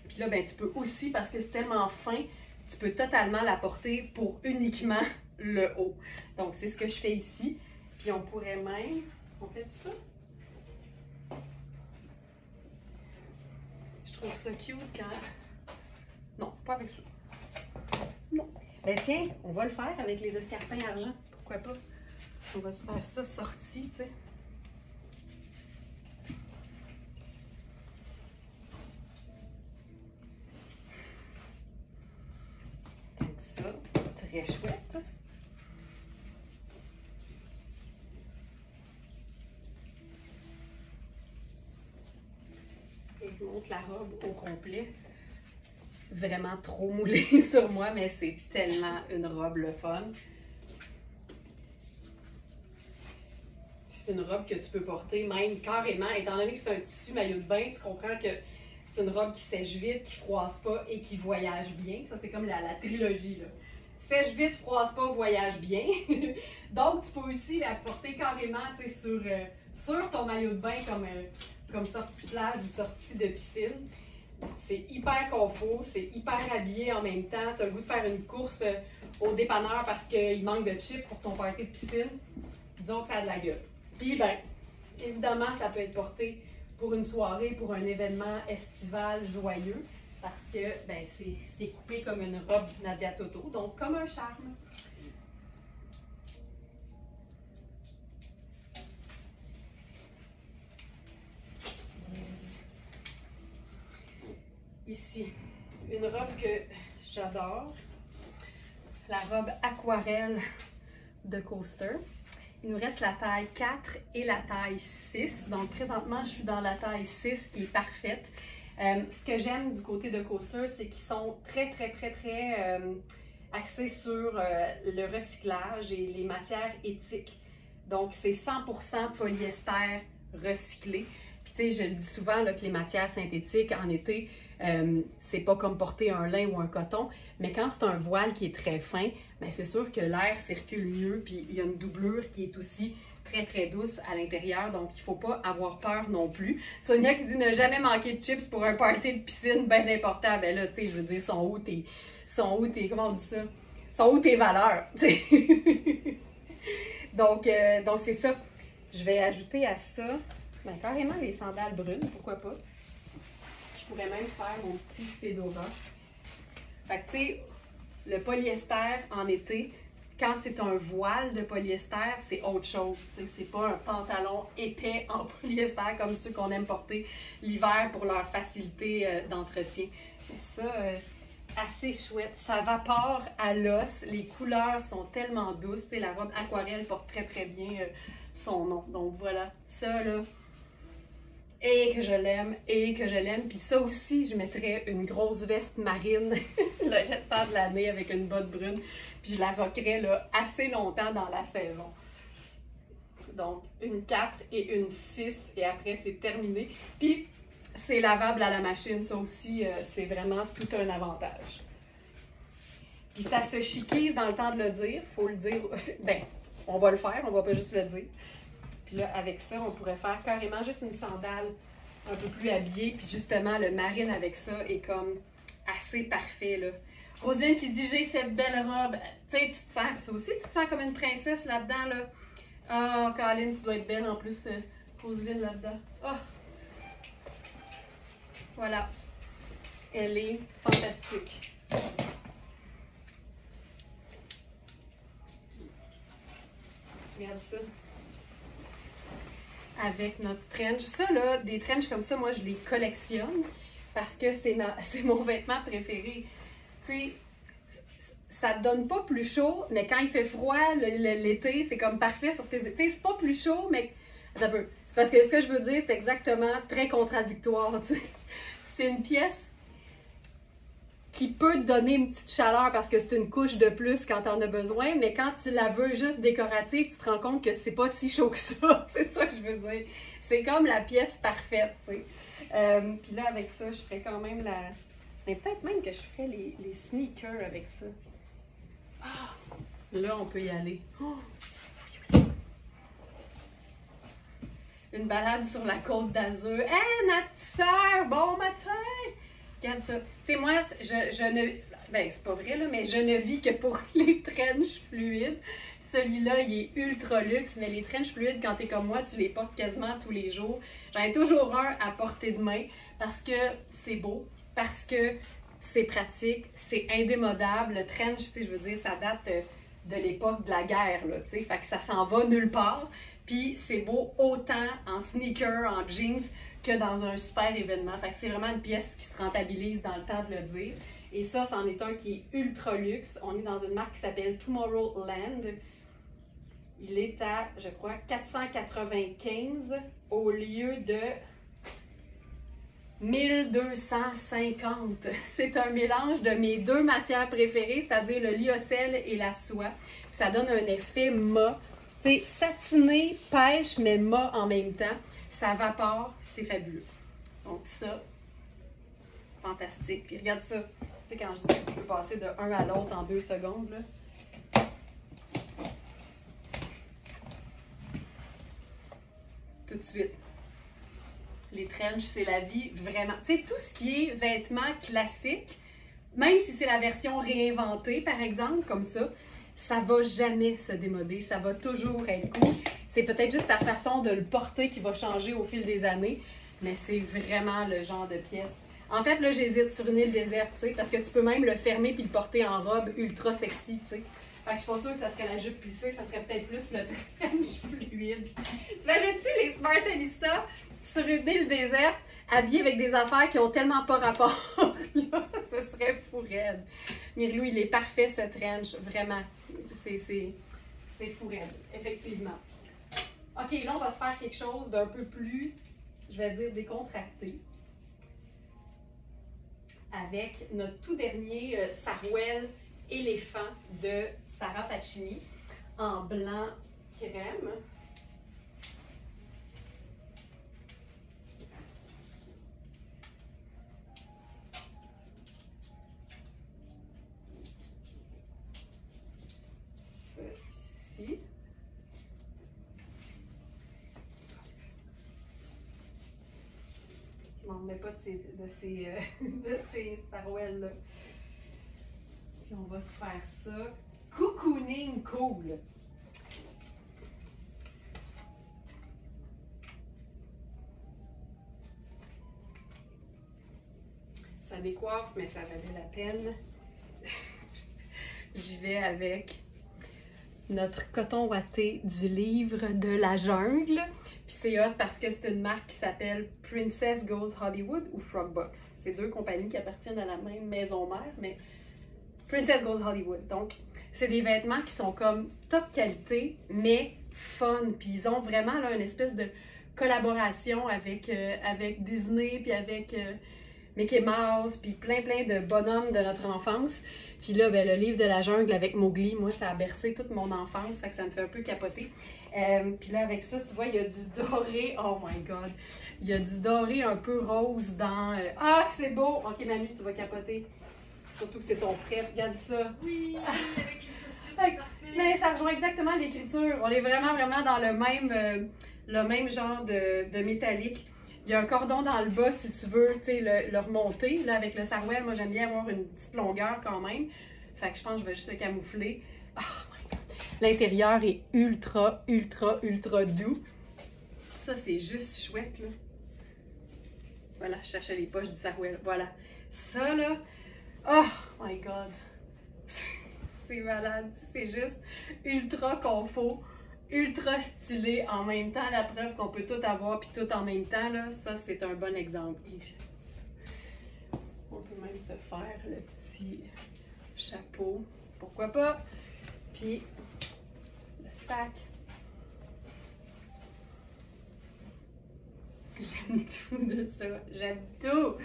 Puis là, ben, tu peux aussi, parce que c'est tellement fin, tu peux totalement la porter pour uniquement le haut. Donc, c'est ce que je fais ici. Puis on pourrait même... On fait ça? Je trouve ça cute quand... Non, pas avec ça. Non. Ben tiens, on va le faire avec les escarpins argent. Pourquoi pas? On va se faire ça sorti, tu sais. Très chouette. Et je vous montre la robe au complet. Vraiment trop moulée sur moi, mais c'est tellement une robe le fun. C'est une robe que tu peux porter même carrément, étant donné que c'est un tissu maillot de bain, tu comprends que c'est une robe qui sèche vite, qui froisse pas et qui voyage bien. Ça, c'est comme la trilogie, là. Sèche vite, froisse pas, voyage bien. Donc, tu peux aussi la porter carrément sur ton maillot de bain comme sortie de plage ou sortie de piscine. C'est hyper confort, c'est hyper habillé en même temps. Tu as le goût de faire une course au dépanneur parce qu'il manque de chips pour ton party de piscine. Disons que ça a de la gueule. Puis, ben, évidemment, ça peut être porté pour une soirée, pour un événement estival joyeux. Parce que ben, c'est coupé comme une robe Nadia Toto, donc comme un charme. Ici, une robe que j'adore, la robe aquarelle de Coaster. Il nous reste la taille 4 et la taille 6. Donc présentement, je suis dans la taille 6 qui est parfaite. Ce que j'aime du côté de Coaster, c'est qu'ils sont très axés sur le recyclage et les matières éthiques. Donc, c'est 100% polyester recyclé. Puis, tu sais, je le dis souvent là, que les matières synthétiques en été, c'est pas comme porter un lin ou un coton, mais quand c'est un voile qui est très fin, bien, c'est sûr que l'air circule mieux, puis il y a une doublure qui est aussi très douce à l'intérieur, donc il ne faut pas avoir peur non plus. Sonia qui dit ne jamais manquer de chips pour un party de piscine, bien important. Ben là, tu sais, je veux dire, sont où tes, comment on dit ça? Sont où tes valeurs? donc c'est ça. Je vais ajouter à ça, ben, carrément les sandales brunes, pourquoi pas. Je pourrais même faire mon petit fedora. Fait que tu sais, le polyester en été, quand c'est un voile de polyester, c'est autre chose. C'est pas un pantalon épais en polyester comme ceux qu'on aime porter l'hiver pour leur facilité d'entretien. Ça, assez chouette. Ça vapore à l'os. Les couleurs sont tellement douces. La robe aquarelle porte très bien son nom. Donc voilà, ça là. Et que je l'aime, et que je l'aime. Puis ça aussi, je mettrais une grosse veste marine le restant de l'année avec une botte brune. Puis je la rockerais là, assez longtemps dans la saison. Donc, une 4 et une 6, et après, c'est terminé. Puis, c'est lavable à la machine. Ça aussi, c'est vraiment tout un avantage. Puis ça se chiquise dans le temps de le dire. Faut le dire. Ben, on va le faire, on va pas juste le dire. Puis là, avec ça, on pourrait faire carrément juste une sandale un peu plus habillée. Puis justement, le marine avec ça est comme assez parfait, là. Roselyne qui dit « J'ai cette belle robe ». Tu sais, tu te sens, ça aussi, tu te sens comme une princesse là-dedans, là. Ah, Caroline, tu dois être belle en plus, Roselyne là-dedans. Ah! Voilà. Elle est fantastique. Regarde ça. avec notre trench. Ça, là, des trenches comme ça, moi, je les collectionne parce que c'est mon vêtement préféré. Tu sais, ça te donne pas plus chaud, mais quand il fait froid, l'été, c'est comme parfait sur tes étés. C'est pas plus chaud, mais... Attends un peu. C'est parce que ce que je veux dire, c'est exactement très contradictoire, tu sais. C'est une pièce qui peut te donner une petite chaleur parce que c'est une couche de plus quand t'en as besoin, mais quand tu la veux juste décorative, tu te rends compte que c'est pas si chaud que ça. C'est ça que je veux dire. C'est comme la pièce parfaite, tu sais. Puis là, avec ça, je ferais quand même la... Mais peut-être même que je ferais les sneakers avec ça. Ah, là, on peut y aller. Oh, une balade sur la côte d'Azur. Hey, ma petite sœur, bon matin! Regarde ça. Tu sais, moi, je ne... Ben, c'est pas vrai, là, mais je ne vis que pour les trench fluides. Celui-là, il est ultra luxe, mais les trench fluides, quand t'es comme moi, tu les portes quasiment tous les jours. J'en ai toujours un à portée de main parce que c'est beau, parce que c'est pratique, c'est indémodable. Le trench, tu sais, je veux dire, ça date de l'époque de la guerre, là, tu sais, fait que ça s'en va nulle part. Puis c'est beau autant en sneakers, en jeans, que dans un super événement. Fait que c'est vraiment une pièce qui se rentabilise dans le temps de le dire. Et ça, c'en est un qui est ultra luxe. On est dans une marque qui s'appelle Tomorrowland. Il est à, je crois, 495 au lieu de 1250. C'est un mélange de mes deux matières préférées, c'est-à-dire le lyocell et la soie. Puis ça donne un effet mat. Tu sais, satiné, pêche, mais mat en même temps. Ça vapore, c'est fabuleux. Donc ça, fantastique. Puis regarde ça. Tu sais, quand je dis que tu peux passer de un à l'autre en 2 secondes, là. Tout de suite. Les trench, c'est la vie, vraiment. Tu sais, tout ce qui est vêtements classiques, même si c'est la version réinventée, par exemple, comme ça va jamais se démoder. Ça va toujours être cool. C'est peut-être juste ta façon de le porter qui va changer au fil des années, mais c'est vraiment le genre de pièce. En fait, là, j'hésite sur une île déserte, tu sais, parce que tu peux même le fermer puis le porter en robe ultra sexy, tu sais. Fait que je suis pas sûre que ça serait la jupe plissée, ça serait peut-être plus le trench fluide. T'imagines-tu les Smartista sur une île déserte, habillés avec des affaires qui ont tellement pas rapport, là, ce serait fou raide. Mirlou, il est parfait ce trench, vraiment. C'est fou raide, effectivement. Ok, là, on va se faire quelque chose d'un peu plus, je vais dire, décontracté. Avec notre tout dernier sarouel éléphant de Sarah Pacini en blanc crème. Ceci. Je m'en remets pas de ces sarouels-là. Puis on va se faire ça. Cocooning cool. Ça décoiffe, mais ça valait la peine. J'y vais avec notre coton ouaté du livre de la jungle. Puis c'est hot parce que c'est une marque qui s'appelle Princess Goes Hollywood ou Frogbox. C'est deux compagnies qui appartiennent à la même maison mère, mais Princess Goes Hollywood. Donc, c'est des vêtements qui sont comme top qualité, mais fun. Puis ils ont vraiment là une espèce de collaboration avec, avec Disney, puis avec Mickey Mouse, puis plein de bonhommes de notre enfance. Puis là, ben, le livre de la jungle avec Mowgli, moi, ça a bercé toute mon enfance, fait que ça me fait un peu capoter. Puis là, avec ça, tu vois, il y a du doré. Oh my God! Il y a du doré un peu rose dans... Ah, c'est beau! Ok, Manu, tu vas capoter. Surtout que c'est ton prêt. Regarde ça. Oui, avec les chaussures, c'est parfait. Mais ça rejoint exactement l'écriture. On est vraiment dans le même genre de métallique. Il y a un cordon dans le bas si tu veux le remonter. Là, avec le sarouel, moi, j'aime bien avoir une petite longueur quand même. Fait que je pense que je vais juste le camoufler. Oh my God! L'intérieur est ultra doux. Ça, c'est juste chouette, là. Voilà, je cherchais les poches du sarouel. Voilà. Ça, là... Oh my God! C'est malade. C'est juste ultra confort. ultra stylé en même temps, la preuve qu'on peut tout avoir puis tout en même temps, là, ça c'est un bon exemple. On peut même se faire le petit chapeau, pourquoi pas, puis le sac. J'aime tout de ça, j'aime tout,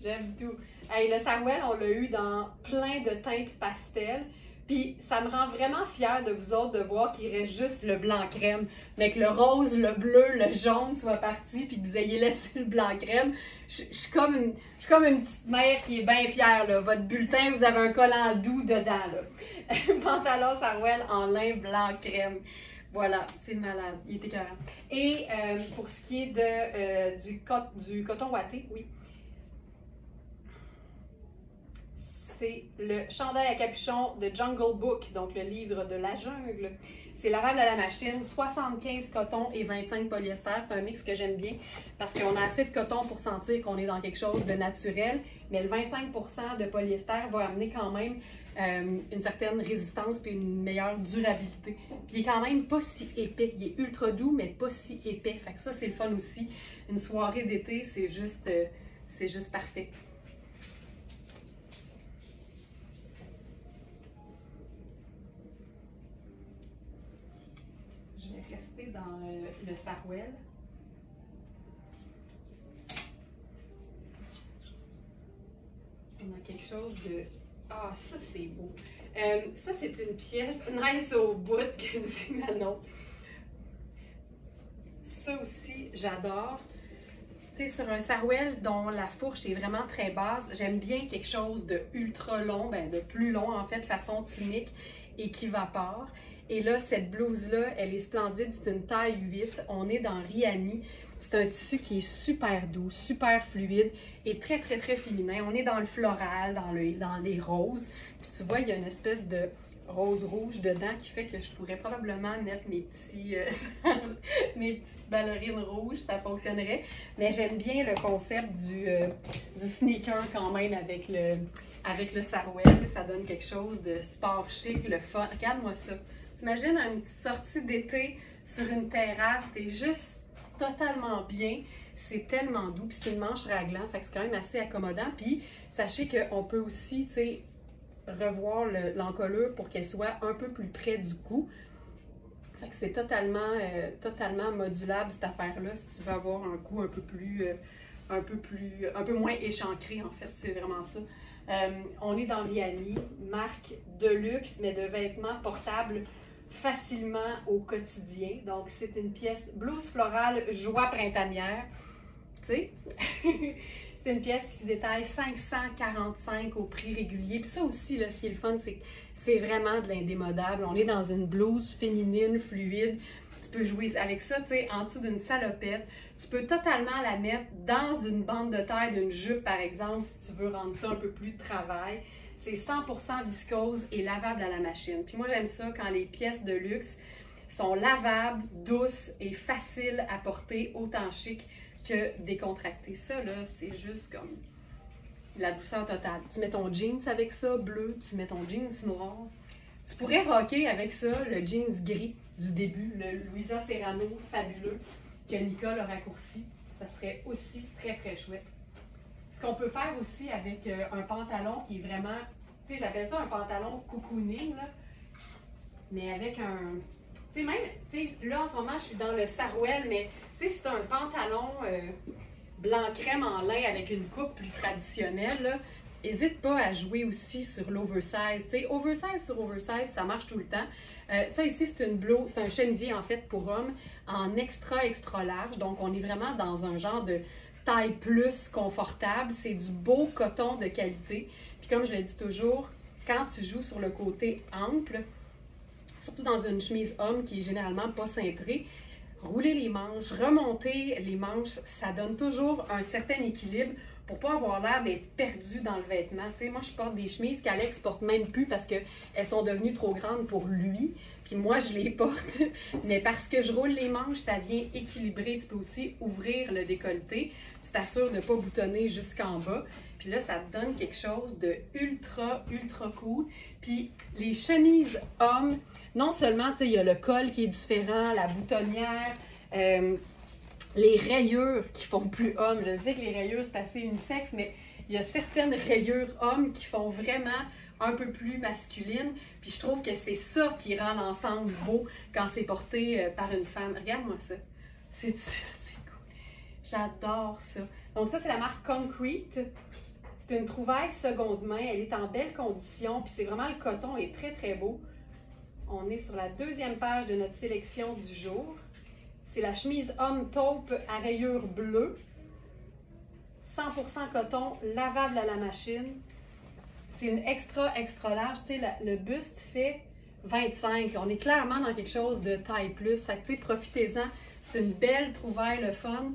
j'aime tout. Hey, le sarouel, on l'a eu dans plein de teintes pastel. Puis ça me rend vraiment fière de vous autres de voir qu'il reste juste le blanc crème. Mais que le rose, le bleu, le jaune soit parti puis que vous ayez laissé le blanc crème. Je suis comme une petite mère qui est bien fière, là. Votre bulletin, vous avez un collant doux dedans, là. Pantalon sarouel en lin blanc crème. Voilà, c'est malade. Il était écœurant. Et pour ce qui est de, du coton ouaté, oui. C'est le chandail à capuchon de Jungle Book, donc le livre de la jungle. C'est lavable à la machine, 75 coton et 25 polyester. C'est un mix que j'aime bien parce qu'on a assez de coton pour sentir qu'on est dans quelque chose de naturel, mais le 25% de polyester va amener quand même une certaine résistance et une meilleure durabilité. Puis il est quand même pas si épais. Il est ultra doux, mais pas si épais. Fait que ça, c'est le fun aussi. Une soirée d'été, c'est juste parfait. Rester dans le sarouel. On a quelque chose de... Ah, ça c'est beau. Ça c'est une pièce nice au bout que dit Manon. Ça aussi, j'adore. Tu sais, sur un sarouel dont la fourche est vraiment très basse, j'aime bien quelque chose de ultra long, ben de plus long en fait, façon tunique et qui évapore. Et là, cette blouse-là, elle est splendide, c'est une taille 8. On est dans Riani. C'est un tissu qui est super doux, super fluide et très, très, très féminin. On est dans le floral, dans les roses. Puis tu vois, il y a une espèce de rose rouge dedans qui fait que je pourrais probablement mettre mes petites ballerines rouges, ça fonctionnerait. Mais j'aime bien le concept du sneaker quand même avec le sarouel. Ça donne quelque chose de sport chic, le fun. Regarde-moi ça. T'imagines une petite sortie d'été sur une terrasse, t'es juste totalement bien, c'est tellement doux, puis c'est une manche raglan, fait que c'est quand même assez accommodant. Puis sachez qu'on peut aussi, tu sais, revoir l'encolure pour qu'elle soit un peu plus près du cou. Fait que c'est totalement modulable cette affaire-là si tu veux avoir un cou un peu moins échancré en fait, c'est vraiment ça. On est dans Riani, marque de luxe, mais de vêtements portables facilement au quotidien. Donc, c'est une pièce blouse florale, joie printanière. Tu sais? C'est une pièce qui se détaille 545 au prix régulier. Puis ça aussi, là, ce qui est le fun, c'est que c'est vraiment de l'indémodable. On est dans une blouse féminine, fluide. Tu peux jouer avec ça, tu sais, en dessous d'une salopette. Tu peux totalement la mettre dans une bande de taille d'une jupe, par exemple, si tu veux rendre ça un peu plus de travail. C'est 100% viscose et lavable à la machine. Puis moi, j'aime ça quand les pièces de luxe sont lavables, douces et faciles à porter, autant chic que décontractées. Ça, là, c'est juste comme la douceur totale. Tu mets ton jeans avec ça, bleu, tu mets ton jeans noir. Tu pourrais rocker avec ça le jeans gris du début, le Louisa Serrano fabuleux que Nicole a raccourci. Ça serait aussi très, très chouette. Ce qu'on peut faire aussi avec un pantalon qui est vraiment, tu sais, j'appelle ça un pantalon cocooning, là, mais avec un, tu sais, même, tu sais, là en ce moment je suis dans le sarouel, mais tu sais, si tu as un pantalon blanc crème en lin avec une coupe plus traditionnelle, n'hésite pas à jouer aussi sur l'oversize. Tu sais, oversize sur oversize, ça marche tout le temps. Ça ici, c'est une blouse, c'est un chemisier en fait pour homme en extra large, donc on est vraiment dans un genre de taille plus confortable, c'est du beau coton de qualité. Puis comme je le dis toujours, quand tu joues sur le côté ample, surtout dans une chemise homme qui est généralement pas cintrée, rouler les manches, remonter les manches, ça donne toujours un certain équilibre pour pas avoir l'air d'être perdu dans le vêtement. Tu sais, moi, je porte des chemises qu'Alex porte même plus parce qu'elles sont devenues trop grandes pour lui. Puis moi, je les porte. Mais parce que je roule les manches, ça vient équilibrer. Tu peux aussi ouvrir le décolleté. Tu t'assures de ne pas boutonner jusqu'en bas. Puis là, ça te donne quelque chose de ultra, ultra cool. Puis les chemises hommes, non seulement, tu sais, il y a le col qui est différent, la boutonnière, les rayures qui font plus homme. Je sais que les rayures, c'est assez unisexe, mais il y a certaines rayures hommes qui font vraiment un peu plus masculines. Puis je trouve que c'est ça qui rend l'ensemble beau quand c'est porté par une femme. Regarde-moi ça. C'est cool. J'adore ça. Donc ça, c'est la marque Concrete. C'est une trouvaille seconde main. Elle est en belle condition. Puis c'est vraiment, le coton est très, très beau. On est sur la deuxième page de notre sélection du jour. C'est la chemise homme taupe à rayures bleues. 100% coton, lavable à la machine. C'est une extra, extra large. Tu sais, le buste fait 25. On est clairement dans quelque chose de taille plus. Fait que, tu sais, profitez-en. C'est une belle trouvaille, le fun.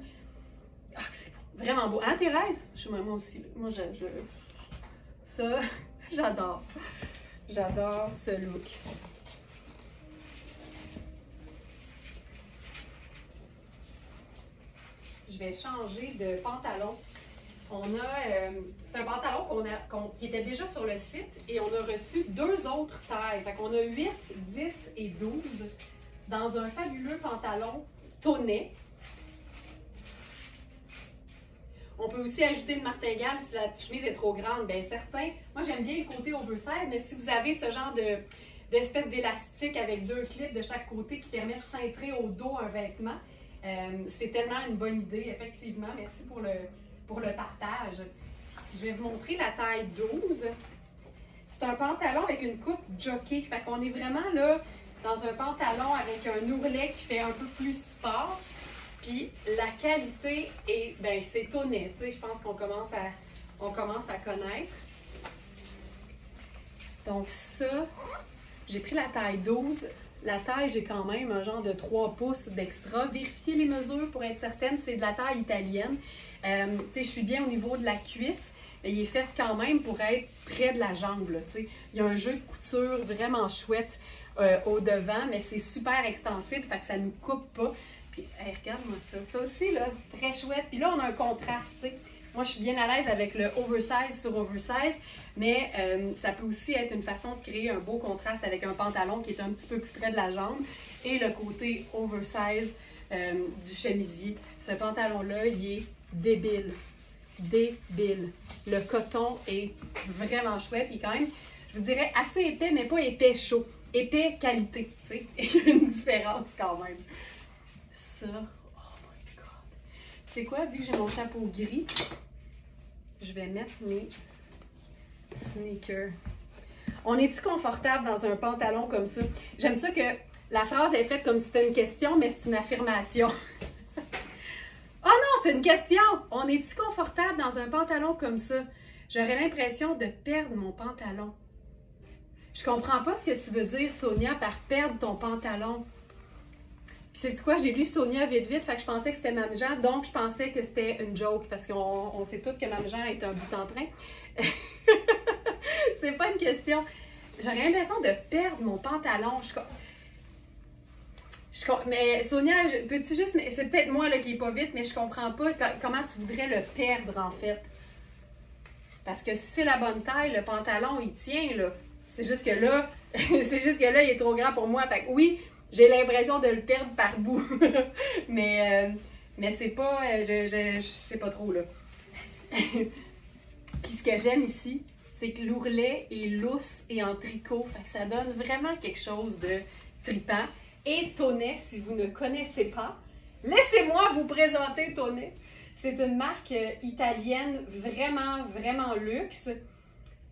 Ah, c'est beau. Vraiment beau. Hein, Thérèse? Moi aussi. Moi, ça, j'adore. J'adore ce look. Je vais changer de pantalon. C'est un pantalon qui était déjà sur le site et on a reçu 2 autres tailles. Fait qu'on a 8, 10 et 12 dans un fabuleux pantalon tonnet. On peut aussi ajouter une martingale si la chemise est trop grande. Bien, certains, moi j'aime bien le côté oversize, mais si vous avez ce genre d'espèce d'élastique avec 2 clips de chaque côté qui permet de cintrer au dos un vêtement, c'est tellement une bonne idée, effectivement. Merci pour le partage. Je vais vous montrer la taille 12. C'est un pantalon avec une coupe jockey. Fait qu'on est vraiment là dans un pantalon avec un ourlet qui fait un peu plus sport. Puis la qualité est, ben c'est tonnet. Tu sais, je pense qu'on commence à connaître. Donc ça, j'ai pris la taille 12. La taille, j'ai quand même un genre de 3 pouces d'extra. Vérifiez les mesures pour être certaine, c'est de la taille italienne. Tu sais, je suis bien au niveau de la cuisse. Mais il est fait quand même pour être près de la jambe. Là, tu sais. Il y a un jeu de couture vraiment chouette au devant, mais c'est super extensible, fait que ça ne nous coupe pas. Puis, hey, regarde-moi ça. Ça aussi, là, très chouette. Puis là, on a un contraste, tu sais. Moi, je suis bien à l'aise avec le oversize sur oversize, mais ça peut aussi être une façon de créer un beau contraste avec un pantalon qui est un petit peu plus près de la jambe et le côté oversize du chemisier. Ce pantalon-là, il est débile. Débile. Le coton est vraiment chouette. Il est quand même, je vous dirais, assez épais, mais pas épais chaud. Épais qualité, tu sais. Il y a une différence quand même. Ça, oh my God. C'est quoi, vu que j'ai mon chapeau gris, je vais mettre mes sneakers. On est-tu confortable dans un pantalon comme ça? J'aime ça que la phrase est faite comme si c'était une question, mais c'est une affirmation. Oh non, c'est une question! On est-tu confortable dans un pantalon comme ça? J'aurais l'impression de perdre mon pantalon. Je comprends pas ce que tu veux dire, Sonia, par perdre ton pantalon. Puis sais-tu quoi? J'ai lu Sonia vite, fait que je pensais que c'était Mme Jean, donc je pensais que c'était une joke, parce qu'on sait toutes que Mme Jean est un bout en train. C'est pas une question. J'aurais l'impression de perdre mon pantalon. Mais Sonia, peux-tu juste... C'est peut-être moi là, qui n'est pas vite, mais je comprends pas comment tu voudrais le perdre, en fait. Parce que si c'est la bonne taille, le pantalon, il tient, là. C'est juste que là, il est trop grand pour moi. Fait que oui, j'ai l'impression de le perdre par bout. mais c'est pas... je sais pas trop, là. Puis ce que j'aime ici, c'est que l'ourlet est lousse et en tricot. Fait que ça donne vraiment quelque chose de trippant. Et Tonnet, si vous ne connaissez pas, laissez-moi vous présenter Tonnet. C'est une marque italienne vraiment, vraiment luxe,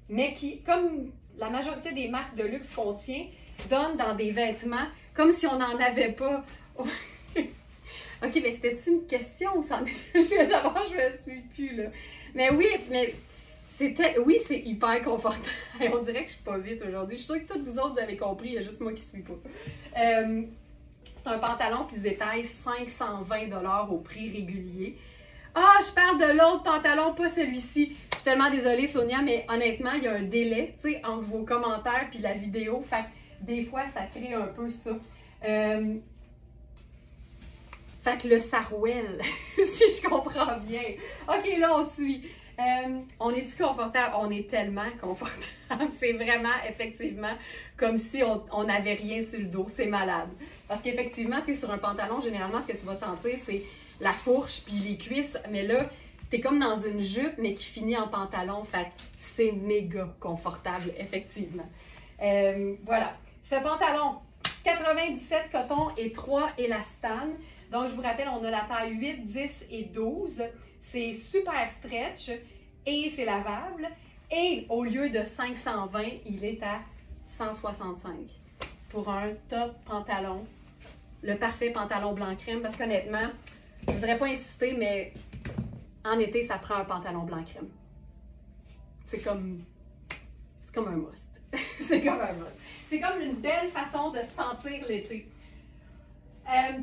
mais qui, comme la majorité des marques de luxe qu'on tient, donne dans des vêtements comme si on n'en avait pas. OK, mais c'était-tu une question? D'abord, je me suis plus, là. Mais oui, oui, c'est hyper confortable. On dirait que je suis pas vite aujourd'hui. Je suis sûre que toutes vous autres, vous avez compris. Il y a juste moi qui suis pas. C'est un pantalon qui se détaille 520 $ au prix régulier. Ah, je parle de l'autre pantalon, pas celui-ci. Je suis tellement désolée, Sonia, mais honnêtement, il y a un délai, tu sais, entre vos commentaires puis la vidéo. Fait que des fois, ça crée un peu ça. Fait que le sarouel, si je comprends bien. OK, là, on suit. On est-tu confortable? On est tellement confortable. C'est vraiment, effectivement, comme si on n'avait rien sur le dos. C'est malade. Parce qu'effectivement, tu sais, sur un pantalon, généralement, ce que tu vas sentir, c'est la fourche puis les cuisses. Mais là, t'es comme dans une jupe, mais qui finit en pantalon. Fait que c'est méga confortable, effectivement. Voilà. Ce pantalon, 97 coton et 3 élastane. Donc, je vous rappelle, on a la taille 8, 10 et 12. C'est super stretch et c'est lavable. Et au lieu de 520, il est à 165 pour un top pantalon. Le parfait pantalon blanc crème. Parce qu'honnêtement, je ne voudrais pas insister, mais en été, ça prend un pantalon blanc crème. C'est comme un must. C'est comme un must. C'est comme une belle façon de sentir l'été.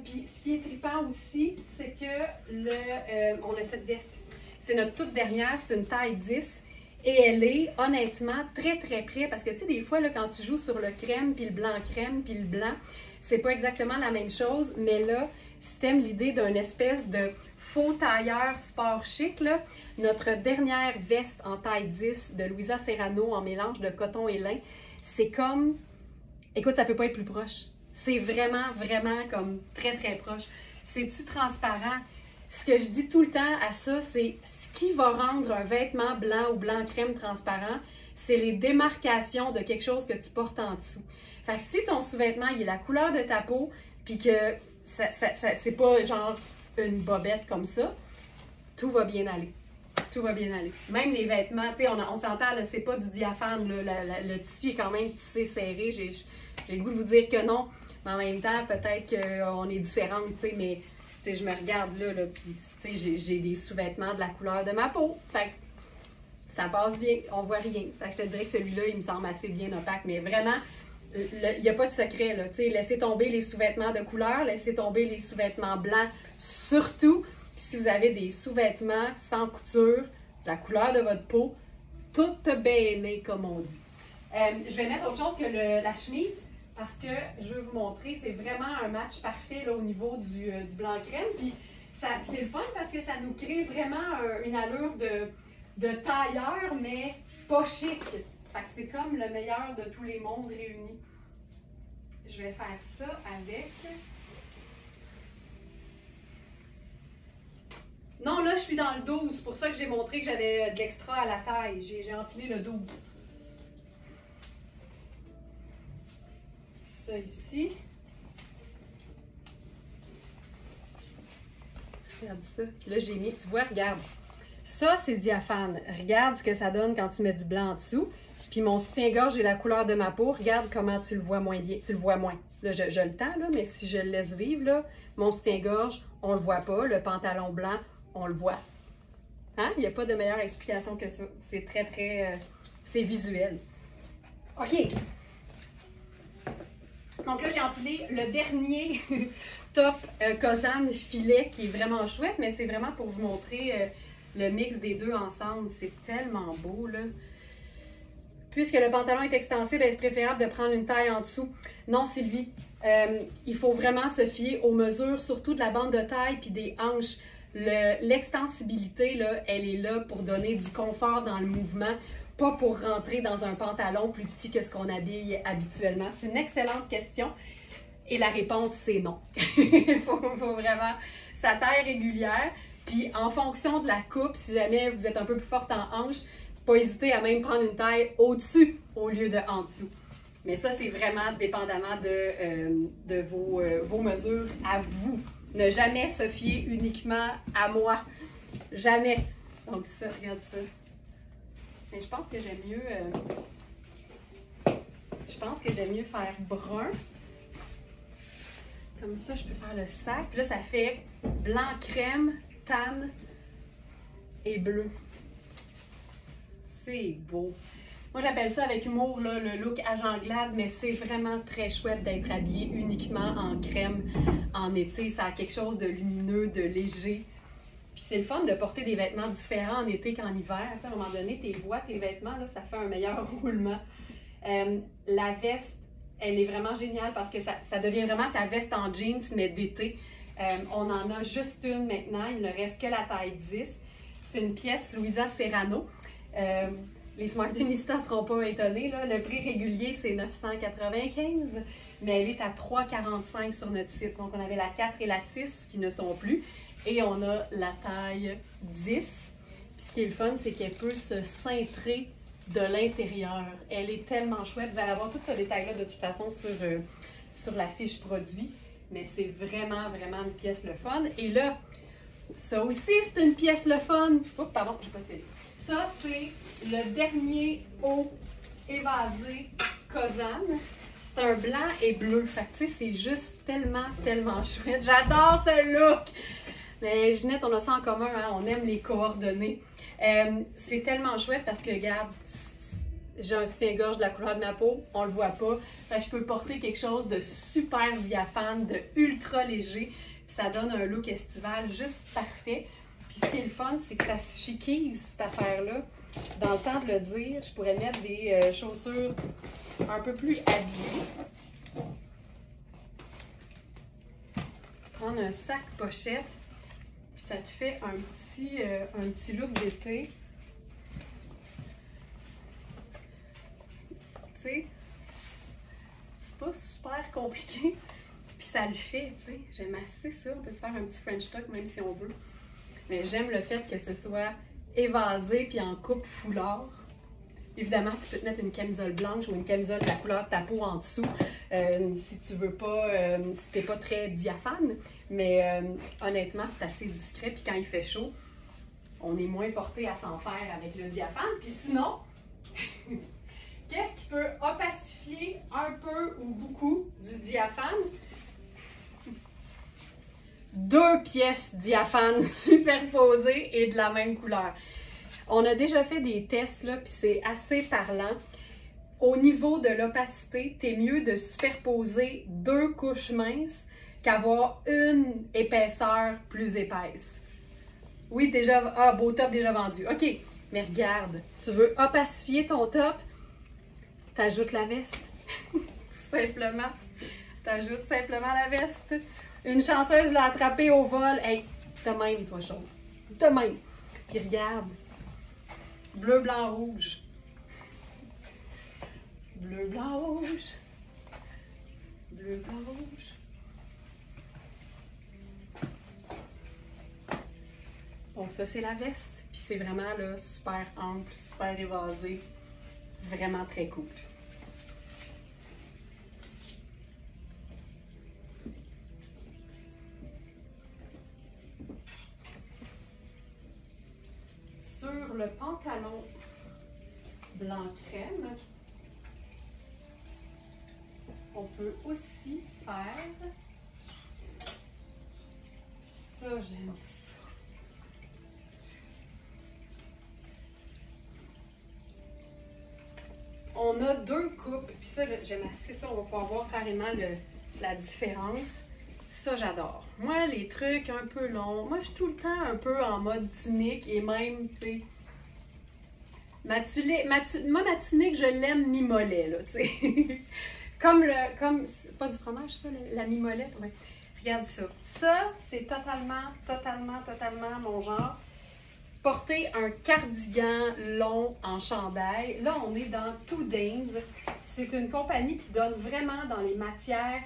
Puis ce qui est trippant aussi, c'est que on a cette veste. C'est notre toute dernière, c'est une taille 10 et elle est honnêtement très très près parce que tu sais, des fois, là, quand tu joues sur le crème, puis le blanc crème, puis le blanc, c'est pas exactement la même chose, mais là, si t'aimes l'idée d'une espèce de faux tailleur sport chic, là, notre dernière veste en taille 10 de Louisa Serrano en mélange de coton et lin, c'est comme, écoute, ça peut pas être plus proche. C'est vraiment, vraiment comme très, très proche. C'est-tu transparent? Ce que je dis tout le temps à ça, c'est ce qui va rendre un vêtement blanc ou blanc crème transparent, c'est les démarcations de quelque chose que tu portes en dessous. Fait que si ton sous-vêtement, il est la couleur de ta peau, puis que c'est pas genre une bobette comme ça, tout va bien aller. Tout va bien aller. Même les vêtements, tu sais, on s'entend, c'est pas du diaphane, le tissu est quand même tissé serré. J'ai le goût de vous dire que non, mais en même temps, peut-être qu'on est différentes, tu sais, mais tu sais, je me regarde là puis tu sais, j'ai des sous-vêtements de la couleur de ma peau. Fait que ça passe bien, on voit rien. Fait que je te dirais que celui-là, il me semble assez bien opaque, mais vraiment, il n'y a pas de secret, là, tu sais, laissez tomber les sous-vêtements de couleur, laissez tomber les sous-vêtements blancs, surtout si vous avez des sous-vêtements sans couture, la couleur de votre peau, toute baignée, comme on dit. Je vais mettre autre chose que la chemise, parce que je veux vous montrer, c'est vraiment un match parfait là, au niveau du blanc crème. Puis c'est le fun parce que ça nous crée vraiment une allure de tailleur, mais pas chic. Fait que c'est comme le meilleur de tous les mondes réunis. Je vais faire ça avec... Non, là, je suis dans le 12. C'est pour ça que j'ai montré que j'avais de l'extra à la taille. J'ai enfilé le 12. Ça ici. Regarde ça. Puis là, j'ai mis, tu vois, regarde. Ça, c'est diaphane. Regarde ce que ça donne quand tu mets du blanc en dessous. Puis mon soutien-gorge est la couleur de ma peau. Regarde comment tu le vois moins bien. Tu le vois moins. Là, je le tends, là, mais si je le laisse vivre, là, mon soutien-gorge, on le voit pas. Le pantalon blanc, on le voit. Hein? Il n'y a pas de meilleure explication que ça. C'est très, très... c'est visuel. OK. Donc là, j'ai enfilé le dernier top Cosane filet qui est vraiment chouette, mais c'est vraiment pour vous montrer le mix des deux ensemble. C'est tellement beau, là. Puisque le pantalon est extensible, est-ce préférable de prendre une taille en dessous? Non, Sylvie. Il faut vraiment se fier aux mesures, surtout de la bande de taille puis des hanches. L'extensibilité, là, elle est là pour donner du confort dans le mouvement, pas pour rentrer dans un pantalon plus petit que ce qu'on habille habituellement. C'est une excellente question et la réponse, c'est non. Il faut vraiment sa taille régulière. Puis en fonction de la coupe, si jamais vous êtes un peu plus forte en hanche, pas hésiter à même prendre une taille au-dessus au lieu de en dessous. Mais ça, c'est vraiment dépendamment de vos mesures à vous. Ne jamais se fier uniquement à moi. Jamais. Donc ça, regarde ça. Mais je pense que j'aime mieux... faire brun. Comme ça, je peux faire le sac. Puis là, ça fait blanc crème, tan et bleu. C'est beau. Moi, j'appelle ça avec humour là, le look agent glade, mais c'est vraiment très chouette d'être habillé uniquement en crème en été. Ça a quelque chose de lumineux, de léger. Puis c'est le fun de porter des vêtements différents en été qu'en hiver. Tu sais, à un moment donné, tes vêtements, là, ça fait un meilleur roulement. La veste, elle est vraiment géniale parce que ça devient vraiment ta veste en jeans, mais d'été. On en a juste une maintenant, il ne reste que la taille 10. C'est une pièce Louisa Serrano. Les Smartinistas ne seront pas étonnés, là. Le prix régulier, c'est 995, mais elle est à 3,45 sur notre site. Donc, on avait la 4 et la 6 qui ne sont plus. Et on a la taille 10. Puis ce qui est le fun, c'est qu'elle peut se cintrer de l'intérieur. Elle est tellement chouette. Vous allez avoir tout ce détail-là de toute façon sur la fiche produit. Mais c'est vraiment, vraiment une pièce le fun. Et là, ça aussi, c'est une pièce le fun. Oups, pardon, j'ai pas cédé. Ça, c'est le dernier haut évasé Kozan. C'est un blanc et bleu. Fait que, tu sais, c'est juste tellement, tellement chouette. J'adore ce look! Mais Ginette, on a ça en commun, hein? On aime les coordonnées. C'est tellement chouette parce que, regarde, j'ai un soutien-gorge de la couleur de ma peau, on le voit pas. Fait que je peux porter quelque chose de super diaphane, de ultra léger. Puis ça donne un look estival juste parfait. Puis ce qui est le fun, c'est que ça se chiquise, cette affaire-là. Dans le temps de le dire, je pourrais mettre des chaussures un peu plus habillées. Prendre un sac pochette. Puis ça te fait un petit look d'été. Tu sais, c'est pas super compliqué. Puis ça le fait, tu sais. J'aime assez ça. On peut se faire un petit French tuck même si on veut. Mais j'aime le fait que ce soit évasé puis en coupe foulard. Évidemment, tu peux te mettre une camisole blanche ou une camisole de la couleur de ta peau en dessous si tu veux pas, si t'es pas très diaphane. Mais honnêtement, c'est assez discret. Puis quand il fait chaud, on est moins porté à s'en faire avec le diaphane. Puis sinon, qu'est-ce qui peut opacifier un peu ou beaucoup du diaphane? 2 pièces diaphanes superposées et de la même couleur. On a déjà fait des tests, là, puis c'est assez parlant. Au niveau de l'opacité, t'es mieux de superposer 2 couches minces qu'avoir une épaisseur plus épaisse. Oui, déjà, beau top déjà vendu. OK, mais regarde, tu veux opacifier ton top, t'ajoutes la veste, tout simplement. T'ajoutes simplement la veste. Une chanceuse l'a attrapé au vol. Hey, de même, toi, chose. De même. Puis regarde. Bleu, blanc, rouge. Bleu, blanc, rouge. Bleu, blanc, rouge. Donc ça, c'est la veste. Puis c'est vraiment là, super ample, super évasé. Vraiment très cool. Sur le pantalon blanc crème, on peut aussi faire ça, j'aime ça. On a 2 coupes, puis ça, j'aime assez ça, on va pouvoir voir carrément la différence. Ça, j'adore. Moi, les trucs un peu longs, moi, je suis tout le temps un peu en mode tunique et même, tu sais, ma tunique, je l'aime mi-mollet, là, tu sais. comme c'est pas du fromage, ça, la mi-molette, ouais. Regarde ça. Ça, c'est totalement mon genre. Porter un cardigan long en chandail. Là, on est dans Two Dames. C'est une compagnie qui donne vraiment dans les matières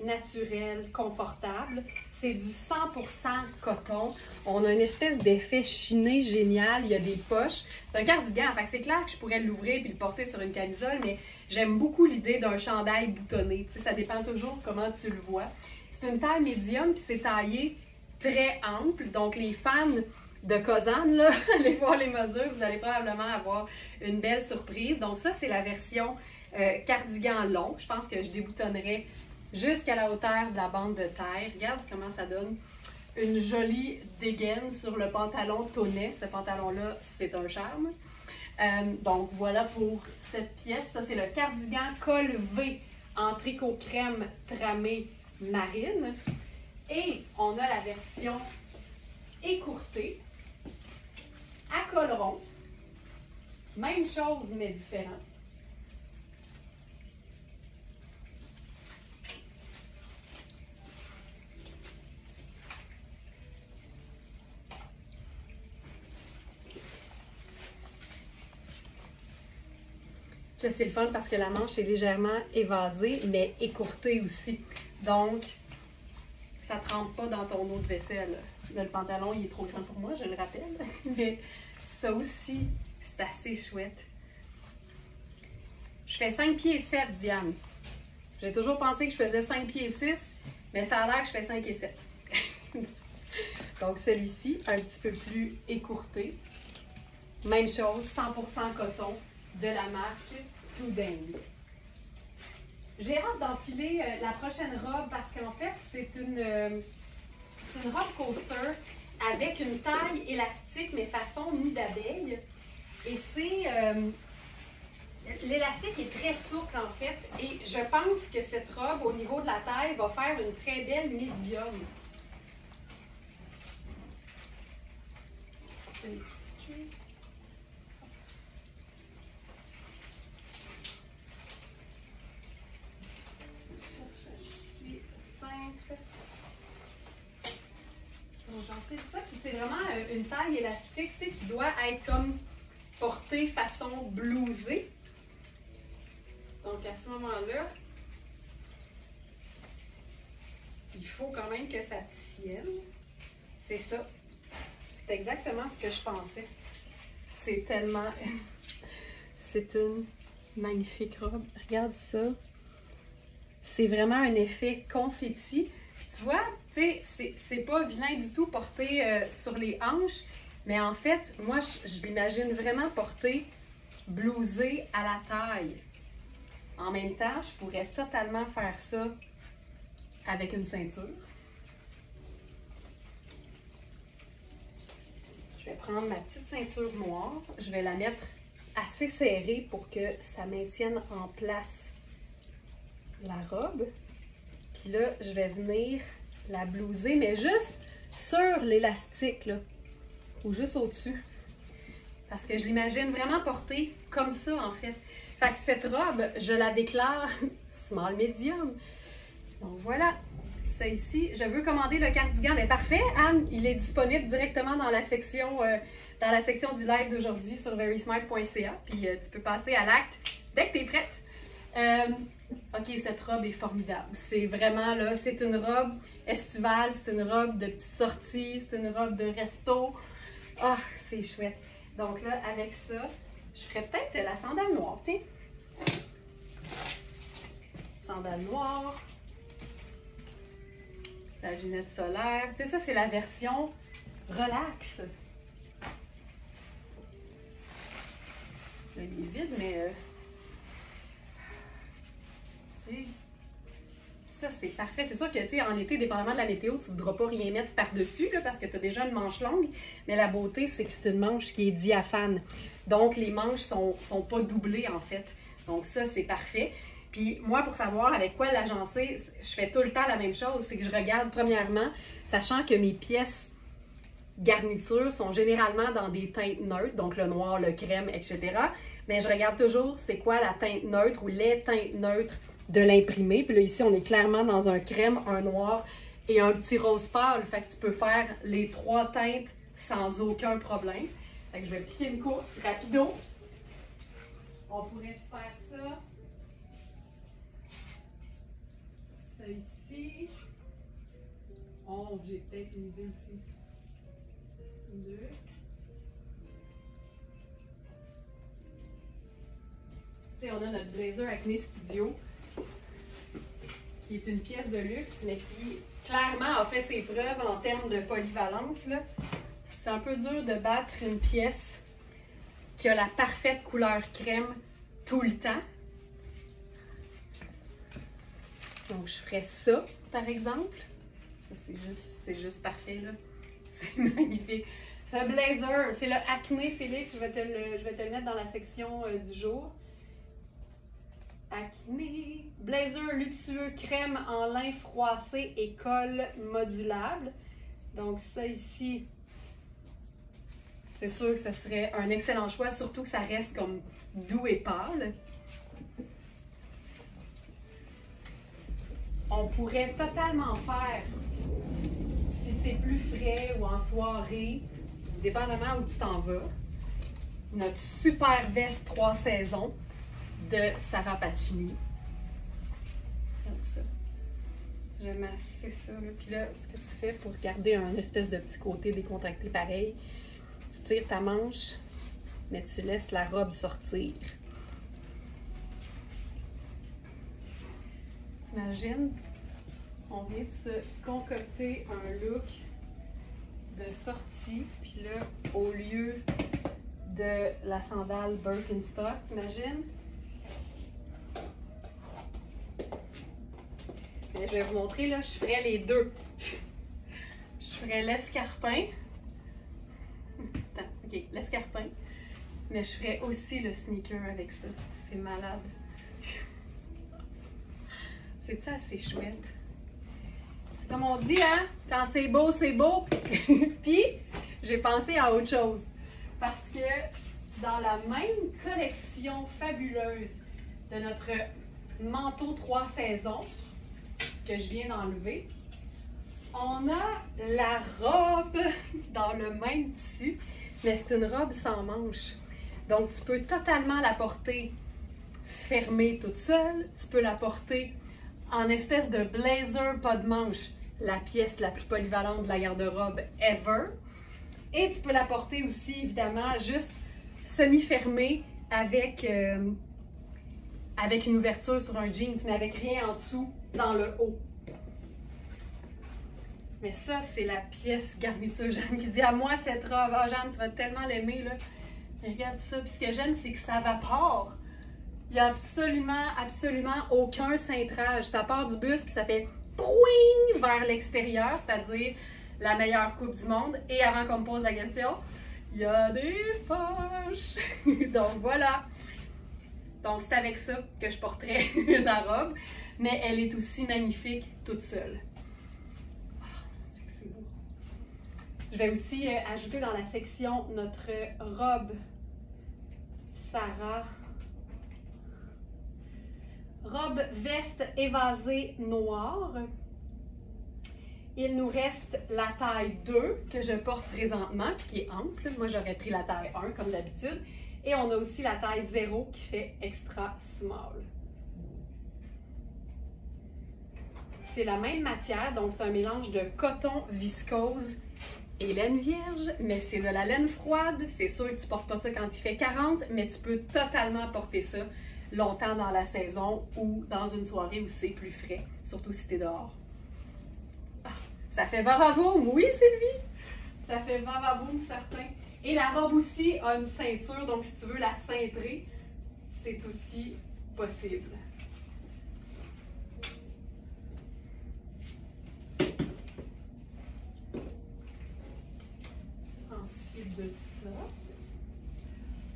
naturelles, confortables. C'est du 100% coton. On a une espèce d'effet chiné génial. Il y a des poches. C'est un cardigan. Enfin, c'est clair que je pourrais l'ouvrir et le porter sur une camisole, mais j'aime beaucoup l'idée d'un chandail boutonné. Tu sais, ça dépend toujours comment tu le vois. C'est une taille médium puis c'est taillé très ample. Donc, les fans de Kozan, là, allez voir les mesures, vous allez probablement avoir une belle surprise. Donc, ça, c'est la version cardigan long. Je pense que je déboutonnerai jusqu'à la hauteur de la bande de taille. Regarde comment ça donne une jolie dégaine sur le pantalon tonnet. Ce pantalon-là, c'est un charme. Donc, voilà pour cette pièce. Ça, c'est le cardigan col V en tricot crème tramé marine. Et on a la version écourté, à col rond. Même chose, mais différent. Là, c'est le fun parce que la manche est légèrement évasée, mais écourtée aussi. Donc, ça ne trempe pas dans ton eau de vaisselle. Là, le pantalon, il est trop grand pour moi, je le rappelle. Mais ça aussi, c'est assez chouette. Je fais 5 pieds 7, Diane. J'ai toujours pensé que je faisais 5 pieds 6, mais ça a l'air que je fais 5 et 7. Donc, celui-ci, un petit peu plus écourté. Même chose, 100% coton de la marque Two Days. J'ai hâte d'enfiler la prochaine robe parce qu'en fait, c'est une robe coaster avec une taille élastique, mais façon nid d'abeille. Et c'est... l'élastique est très souple en fait. Et je pense que cette robe, au niveau de la taille, va faire une très belle médium. J'en fais ça, puis c'est vraiment une taille élastique, tu sais, qui doit être comme portée façon blousée. Donc à ce moment-là, il faut quand même que ça tienne. C'est ça. C'est exactement ce que je pensais. C'est tellement... C'est une magnifique robe. Regarde ça. C'est vraiment un effet confetti. Tu vois, tu sais, c'est pas vilain du tout porté sur les hanches, mais en fait, moi, je l'imagine vraiment porté blousé à la taille. En même temps, je pourrais totalement faire ça avec une ceinture. Je vais prendre ma petite ceinture noire, je vais la mettre assez serrée pour que ça maintienne en place la robe. Puis là, je vais venir la blouser, mais juste sur l'élastique, là, ou juste au-dessus. Parce que je l'imagine vraiment portée comme ça, en fait. Fait que cette robe, je la déclare small medium. Donc voilà, ça ici. Je veux commander le cardigan. Mais parfait, Anne, il est disponible directement dans la section du live d'aujourd'hui sur verysmart.ca. Puis tu peux passer à l'acte dès que tu es prête. Ok, cette robe est formidable. C'est vraiment là, c'est une robe estivale, c'est une robe de petite sortie, c'est une robe de resto. Ah, c'est chouette. Donc là, avec ça, je ferais peut-être la sandale noire, tiens. Sandale noire. La lunette solaire. Tu sais, ça, c'est la version relax. Là, il est vide, mais... ça, c'est parfait. C'est sûr que, tu sais, en été, dépendamment de la météo, tu ne voudras pas rien mettre par-dessus, parce que tu as déjà une manche longue. Mais la beauté, c'est que c'est une manche qui est diaphane. Donc, les manches sont pas doublées, en fait. Donc, ça, c'est parfait. Puis, moi, pour savoir avec quoi l'agencer, je fais tout le temps la même chose. C'est que je regarde, premièrement, sachant que mes pièces garnitures sont généralement dans des teintes neutres, donc le noir, le crème, etc. Mais je regarde toujours c'est quoi la teinte neutre ou les teintes neutres de l'imprimé. Puis là, ici, on est clairement dans un crème, un noir et un petit rose pâle. Fait que tu peux faire les trois teintes sans aucun problème. Fait que je vais piquer une course rapido. On pourrait se faire ça. Ça ici. Oh, j'ai peut-être une idée aussi. Deux. Tu sais, on a notre blazer Acne Studio, qui est une pièce de luxe, mais qui clairement a fait ses preuves en termes de polyvalence. C'est un peu dur de battre une pièce qui a la parfaite couleur crème tout le temps. Donc, je ferais ça, par exemple. Ça, c'est juste parfait, là. C'est magnifique. C'est un blazer. C'est le Acne, Félix. Je vais te le mettre dans la section du jour. Acne. Blazer luxueux crème en lin froissé et col modulable. Donc, ça ici, c'est sûr que ce serait un excellent choix, surtout que ça reste comme doux et pâle. On pourrait totalement faire, si c'est plus frais ou en soirée, dépendamment où tu t'en vas, notre super veste 3 saisons de Sarah Pacini. Regarde ça. J'aime assez ça. Là. Puis là, ce que tu fais pour garder un espèce de petit côté décontracté pareil, tu tires ta manche, mais tu laisses la robe sortir. T'imagines? On vient de se concocter un look de sortie, puis là, au lieu de la sandale Birkenstock, t'imagines? Mais je vais vous montrer, là, je ferai les deux. Je ferai l'escarpin. Attends, ok, l'escarpin. Mais je ferai aussi le sneaker avec ça. C'est malade. C'est ça, assez chouette. C'est comme on dit, hein? Quand c'est beau, c'est beau. Puis, j'ai pensé à autre chose. Parce que dans la même collection fabuleuse de notre manteau 3 saisons que je viens d'enlever, on a la robe dans le même tissu, mais c'est une robe sans manches. Donc, tu peux totalement la porter fermée toute seule. Tu peux la porter en espèce de blazer pas de manches, la pièce la plus polyvalente de la garde-robe ever. Et tu peux la porter aussi, évidemment, juste semi-fermée avec, avec une ouverture sur un jeans, mais avec rien en dessous dans le haut. Mais ça, c'est la pièce garniture. Jeanne qui dit à moi cette robe. Ah, Jeanne, tu vas tellement l'aimer, là. Mais regarde ça. Puis ce que j'aime, c'est que ça vapore. Il n'y a absolument aucun cintrage. Ça part du buste, puis ça fait pouing vers l'extérieur, c'est-à-dire la meilleure coupe du monde. Et avant qu'on me pose la question, il y a des poches. Donc voilà. Donc c'est avec ça que je porterai la robe. Mais elle est aussi magnifique toute seule. Oh, mon Dieu que c'est beau. Je vais aussi ajouter dans la section notre robe Sarah. Robe veste évasée noire. Il nous reste la taille 2 que je porte présentement, qui est ample. Moi, j'aurais pris la taille 1 comme d'habitude. Et on a aussi la taille 0 qui fait extra small. C'est la même matière, donc c'est un mélange de coton viscose et laine vierge, mais c'est de la laine froide. C'est sûr que tu ne portes pas ça quand il fait 40, mais tu peux totalement porter ça longtemps dans la saison ou dans une soirée où c'est plus frais, surtout si tu es dehors. Ah, ça fait vavavoum, oui Sylvie! Ça fait vavavoum certain. Et la robe aussi a une ceinture, donc si tu veux la cintrer, c'est aussi possible. Ensuite de ça,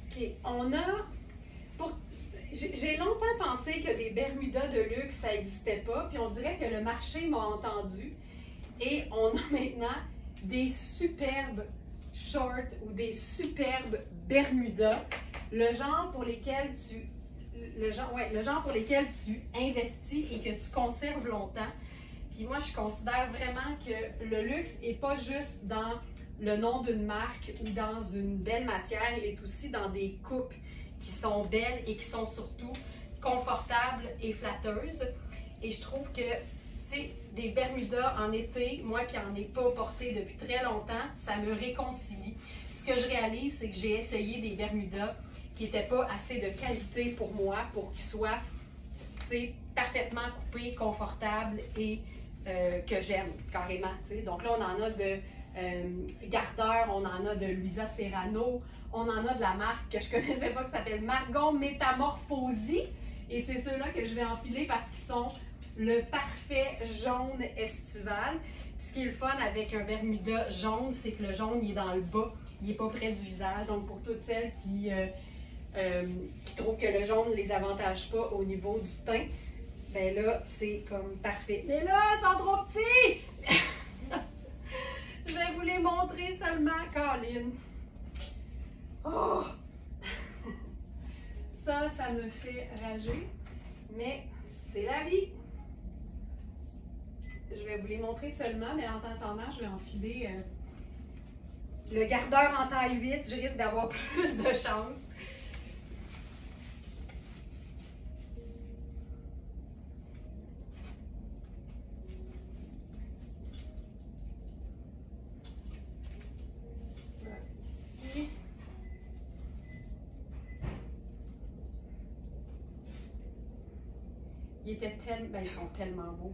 ok, on a, j'ai longtemps pensé que des Bermudas de luxe, ça n'existait pas, puis on dirait que le marché m'a entendu et on a maintenant des superbes shorts ou des superbes Bermudas, le genre pour lesquels tu investis et que tu conserves longtemps. Puis moi, je considère vraiment que le luxe n'est pas juste dans le nom d'une marque ou dans une belle matière, il est aussi dans des coupes qui sont belles et qui sont surtout confortables et flatteuses. Et je trouve que, tu sais, des Bermudas en été, moi qui n'en ai pas porté depuis très longtemps, ça me réconcilie. Ce que je réalise, c'est que j'ai essayé des Bermudas qui n'étaient pas assez de qualité pour moi, pour qu'ils soient, tu sais, parfaitement coupés, confortables et que j'aime carrément. T'sais. Donc là, on en a de Gardeur, on en a de Luisa Serrano, on en a de la marque que je ne connaissais pas qui s'appelle Margon Métamorphosie. Et c'est ceux-là que je vais enfiler parce qu'ils sont le parfait jaune estival. Ce qui est le fun avec un Bermuda jaune, c'est que le jaune il est dans le bas, il n'est pas près du visage. Donc pour toutes celles qui trouvent que le jaune ne les avantage pas au niveau du teint, ben là, c'est comme parfait. Mais là, ils sont trop petits! Je vais vous les montrer seulement, Colin. ça me fait rager, mais c'est la vie. Je vais vous les montrer seulement, mais en attendant, je vais enfiler le gardeur en taille 8. Je risque d'avoir plus de chance. Ils sont tellement beaux.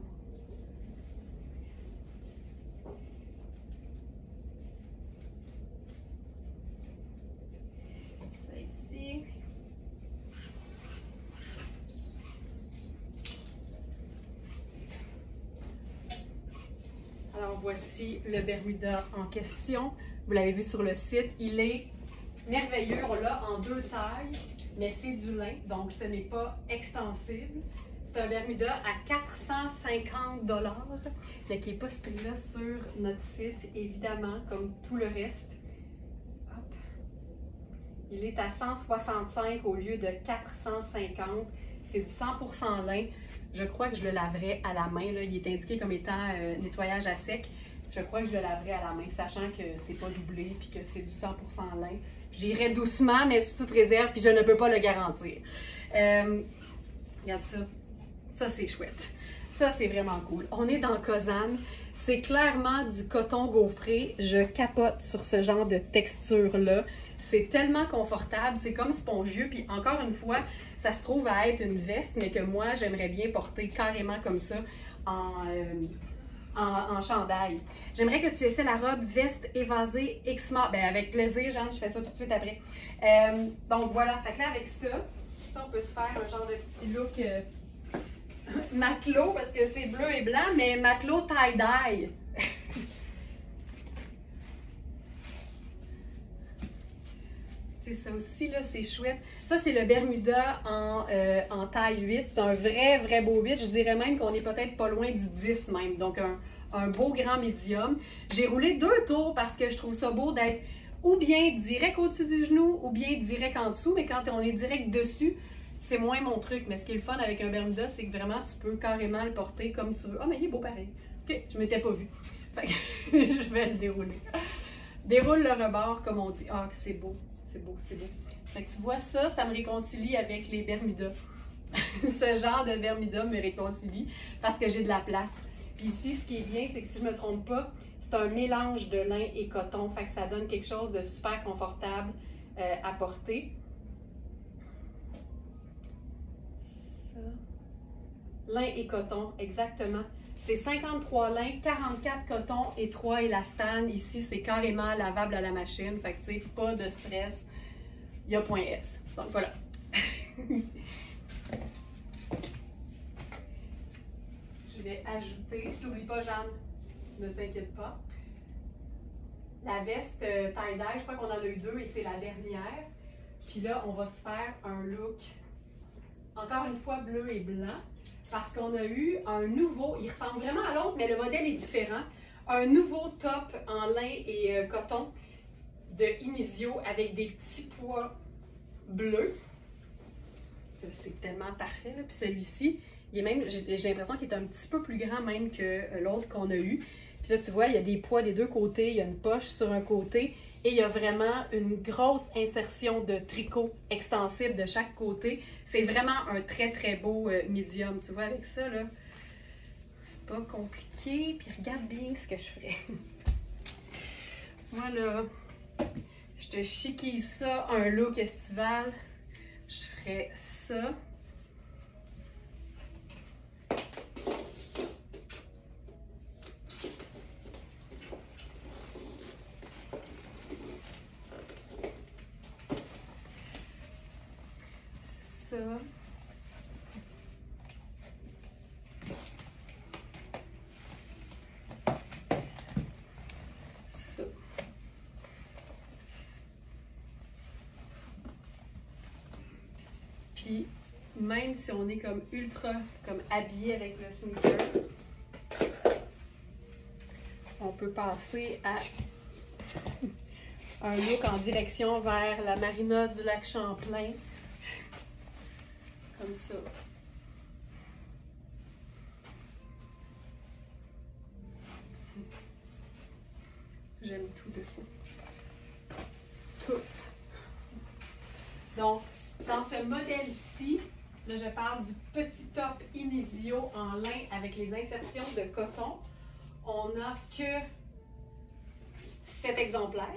Ça ici. Alors voici le Bermuda en question. Vous l'avez vu sur le site. Il est merveilleux. On l'a en 2 tailles, mais c'est du lin, donc ce n'est pas extensible. C'est un Bermuda à 450 $, mais qui n'est pas ce prix-là sur notre site, évidemment, comme tout le reste. Hop. Il est à 165 au lieu de 450. C'est du 100% lin. Je crois que je le laverai à la main. Là. Il est indiqué comme étant nettoyage à sec. Je crois que je le laverai à la main, sachant que c'est pas doublé et que c'est du 100% lin. J'irai doucement, mais sous toute réserve, puis je ne peux pas le garantir. Regarde ça. Ça, c'est chouette. Ça, c'est vraiment cool. On est dans Kozan. C'est clairement du coton gaufré. Je capote sur ce genre de texture-là. C'est tellement confortable. C'est comme spongieux. Puis encore une fois, ça se trouve à être une veste, mais que moi, j'aimerais bien porter carrément comme ça en chandail. J'aimerais que tu essaies la robe veste évasée X-Mart. Ben, avec plaisir, Jeanne, je fais ça tout de suite après. Donc voilà. Fait que là, avec ça, on peut se faire un genre de petit look... matelot, parce que c'est bleu et blanc, mais matelot tie-dye. C'est ça aussi, là, c'est chouette. Ça, c'est le Bermuda en taille 8. C'est un vrai beau 8. Je dirais même qu'on est peut-être pas loin du 10 même. Donc, un beau grand médium. J'ai roulé 2 tours parce que je trouve ça beau d'être ou bien direct au-dessus du genou ou bien direct en dessous. Mais quand on est direct dessus, c'est moins mon truc, mais ce qui est le fun avec un Bermuda, c'est que vraiment, tu peux carrément le porter comme tu veux. Ah, mais il est beau pareil. OK, je m'étais pas vue. Fait que je vais le dérouler. Déroule le rebord, comme on dit. Ah, c'est beau, c'est beau, c'est beau. Fait que tu vois ça, ça me réconcilie avec les Bermudas. Ce genre de Bermuda me réconcilie parce que j'ai de la place. Puis ici, ce qui est bien, c'est que si je me trompe pas, c'est un mélange de lin et coton. Fait que ça donne quelque chose de super confortable à porter. Lin et coton, exactement. C'est 53 lin, 44 coton et 3 élastane. Ici, c'est carrément lavable à la machine. Fait que, tu sais, pas de stress. Il y a point S. Donc, voilà. Je vais ajouter, je t'oublie pas, Jeanne, ne t'inquiète pas. La veste tie-dye, je crois qu'on en a eu 2 et c'est la dernière. Puis là, on va se faire un look, encore une fois, bleu et blanc. Parce qu'on a eu un nouveau, il ressemble vraiment à l'autre, mais le modèle est différent. Un nouveau top en lin et coton de Inizio avec des petits pois bleus. C'est tellement parfait, là. Puis celui-ci, il est même, j'ai l'impression qu'il est un petit peu plus grand même que l'autre qu'on a eu. Puis là, tu vois, il y a des pois des 2 côtés, il y a une poche sur un côté. Et il y a vraiment une grosse insertion de tricot extensible de chaque côté. C'est vraiment un très beau médium. Tu vois, avec ça, là, c'est pas compliqué. Puis regarde bien ce que je ferais. Moi, là, je te chiquise ça, un look estival. Je ferais ça. Ça. Puis, même si on est comme ultra comme habillé avec le sneaker, on peut passer à un look en direction vers la marina du lac Champlain. Comme ça. J'aime tout de ça. Tout. Donc, dans ce modèle-ci, là, je parle du petit top Inizio en lin avec les insertions de coton. On n'a que 7 exemplaires.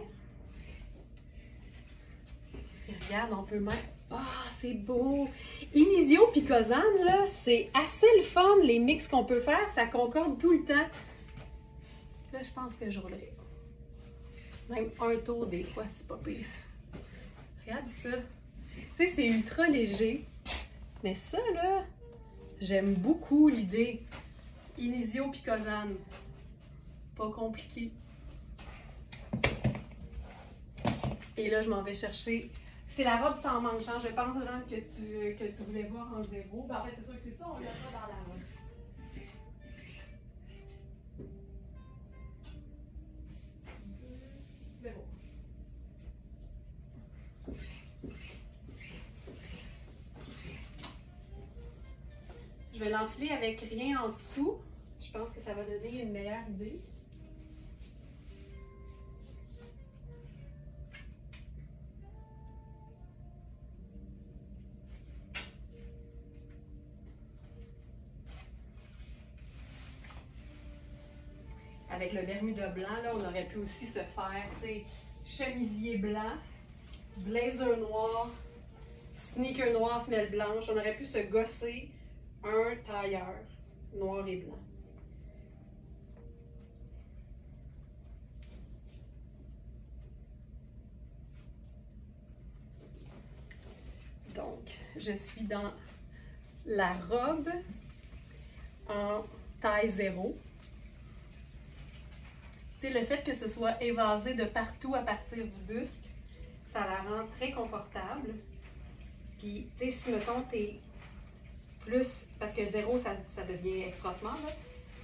Et regarde, on peut mettre... Ah, oh, c'est beau! Inizio puis Kozan, là, c'est assez le fun, les mix qu'on peut faire. Ça concorde tout le temps. Là, je pense que je roulerai. Même un tour, des fois, c'est pas pire. Regarde ça. Tu sais, c'est ultra léger. Mais ça, là, j'aime beaucoup l'idée. Inizio puis Kozan. Pas compliqué. Et là, je m'en vais chercher. C'est la robe sans manche, hein? Je pense, Jean, que tu voulais voir en zéro. Ben, en fait, c'est sûr que c'est ça, on l'a pas dans la robe. Zéro. Je vais l'enfiler avec rien en dessous. Je pense que ça va donner une meilleure idée. Avec le Bermuda blanc, là, on aurait pu aussi se faire, tu sais, chemisier blanc, blazer noir, sneaker noir, semelle blanche. On aurait pu se gosser un tailleur noir et blanc. Donc, je suis dans la robe en taille 0. Tu sais, le fait que ce soit évasé de partout à partir du buste, ça la rend très confortable. Puis, tu sais, si, mettons, t'es plus, parce que 0, ça devient extra small, là.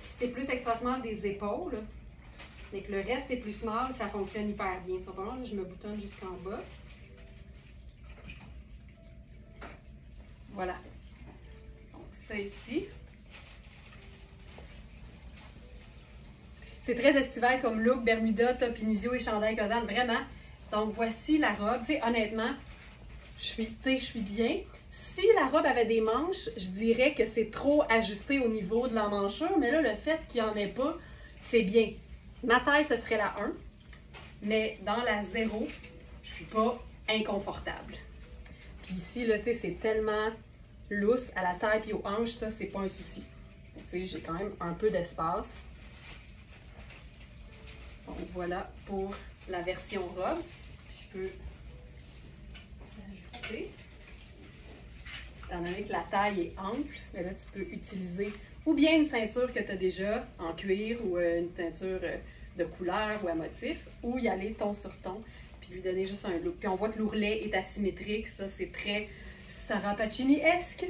Si t'es plus extra small des épaules, mais que le reste est plus small, ça fonctionne hyper bien. Cependant, je me boutonne jusqu'en bas. Voilà. Donc, ça ici. C'est très estival comme look, Bermuda, top Inizio et chandail Kozan, vraiment. Donc, voici la robe. Tu sais, honnêtement, je suis bien. Si la robe avait des manches, je dirais que c'est trop ajusté au niveau de l'emmanchure, mais là, le fait qu'il n'y en ait pas, c'est bien. Ma taille, ce serait la 1, mais dans la 0, je suis pas inconfortable. Puis ici, là, tu sais, c'est tellement lousse à la taille et aux hanches, ça, c'est pas un souci. Tu sais, j'ai quand même un peu d'espace. Donc, voilà pour la version robe. Je peux l'ajuster. Étant donné que la taille est ample, mais là, tu peux utiliser ou bien une ceinture que tu as déjà en cuir ou une ceinture de couleur ou à motif, ou y aller ton sur ton, puis lui donner juste un look. Puis on voit que l'ourlet est asymétrique, ça c'est très Sarah Pacini-esque.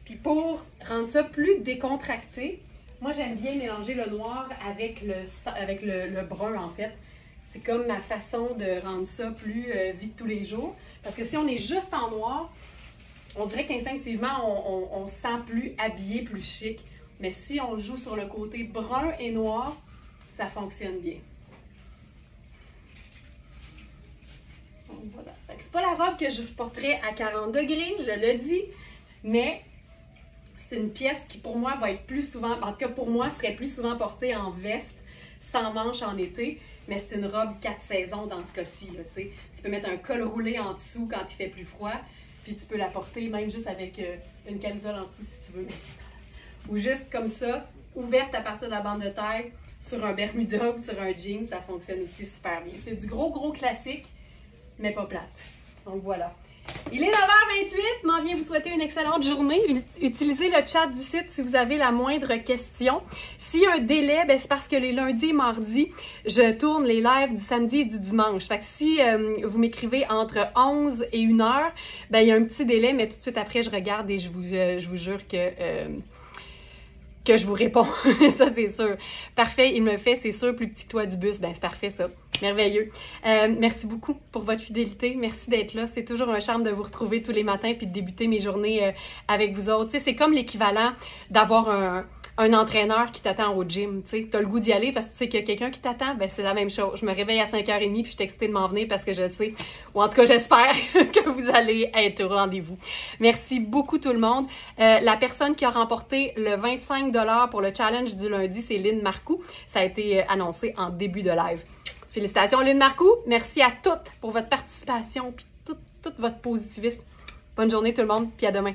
Puis pour rendre ça plus décontracté, moi j'aime bien mélanger le noir avec le brun en fait. C'est comme ma façon de rendre ça plus vie de tous les jours. Parce que si on est juste en noir, on dirait qu'instinctivement, on se sent plus habillé, plus chic. Mais si on joue sur le côté brun et noir, ça fonctionne bien. Donc voilà. C'est pas la robe que je porterai à 40 degrés, je le dis, mais c'est une pièce qui pour moi va être plus souvent, en tout cas pour moi, serait plus souvent portée en veste, sans manches en été. Mais c'est une robe 4 saisons dans ce cas-ci. Tu peux mettre un col roulé en dessous quand il fait plus froid. Puis tu peux la porter même juste avec une camisole en dessous si tu veux. Ou juste comme ça, ouverte à partir de la bande de taille, sur un Bermuda ou sur un jean, ça fonctionne aussi super bien. C'est du gros classique, mais pas plate. Donc voilà. Il est 9h28, m'en viens vous souhaiter une excellente journée. Utilisez le chat du site si vous avez la moindre question. S'il y a un délai, c'est parce que les lundis et mardis, je tourne les lives du samedi et du dimanche. Fait que si vous m'écrivez entre 11 et 1 heure, il y a un petit délai, mais tout de suite après, je regarde et je vous jure que que je vous réponds. Ça, c'est sûr. Parfait, il me le fait, c'est sûr, plus petit que toi du bus. Ben, c'est parfait, ça. Merveilleux. Merci beaucoup pour votre fidélité. Merci d'être là. C'est toujours un charme de vous retrouver tous les matins puis de débuter mes journées avec vous autres. Tu sais, c'est comme l'équivalent d'avoir un entraîneur qui t'attend au gym, tu sais. T'as le goût d'y aller parce que tu sais qu'il y a quelqu'un qui t'attend, ben c'est la même chose. Je me réveille à 5h30 puis je suis excitée de m'en venir parce que je le sais, ou en tout cas j'espère que vous allez être au rendez-vous. Merci beaucoup tout le monde. La personne qui a remporté le 25 $ pour le challenge du lundi, c'est Lynn Marcoux. Ça a été annoncé en début de live. Félicitations Lynn Marcoux. Merci à toutes pour votre participation puis tout votre positivisme. Bonne journée tout le monde, puis à demain.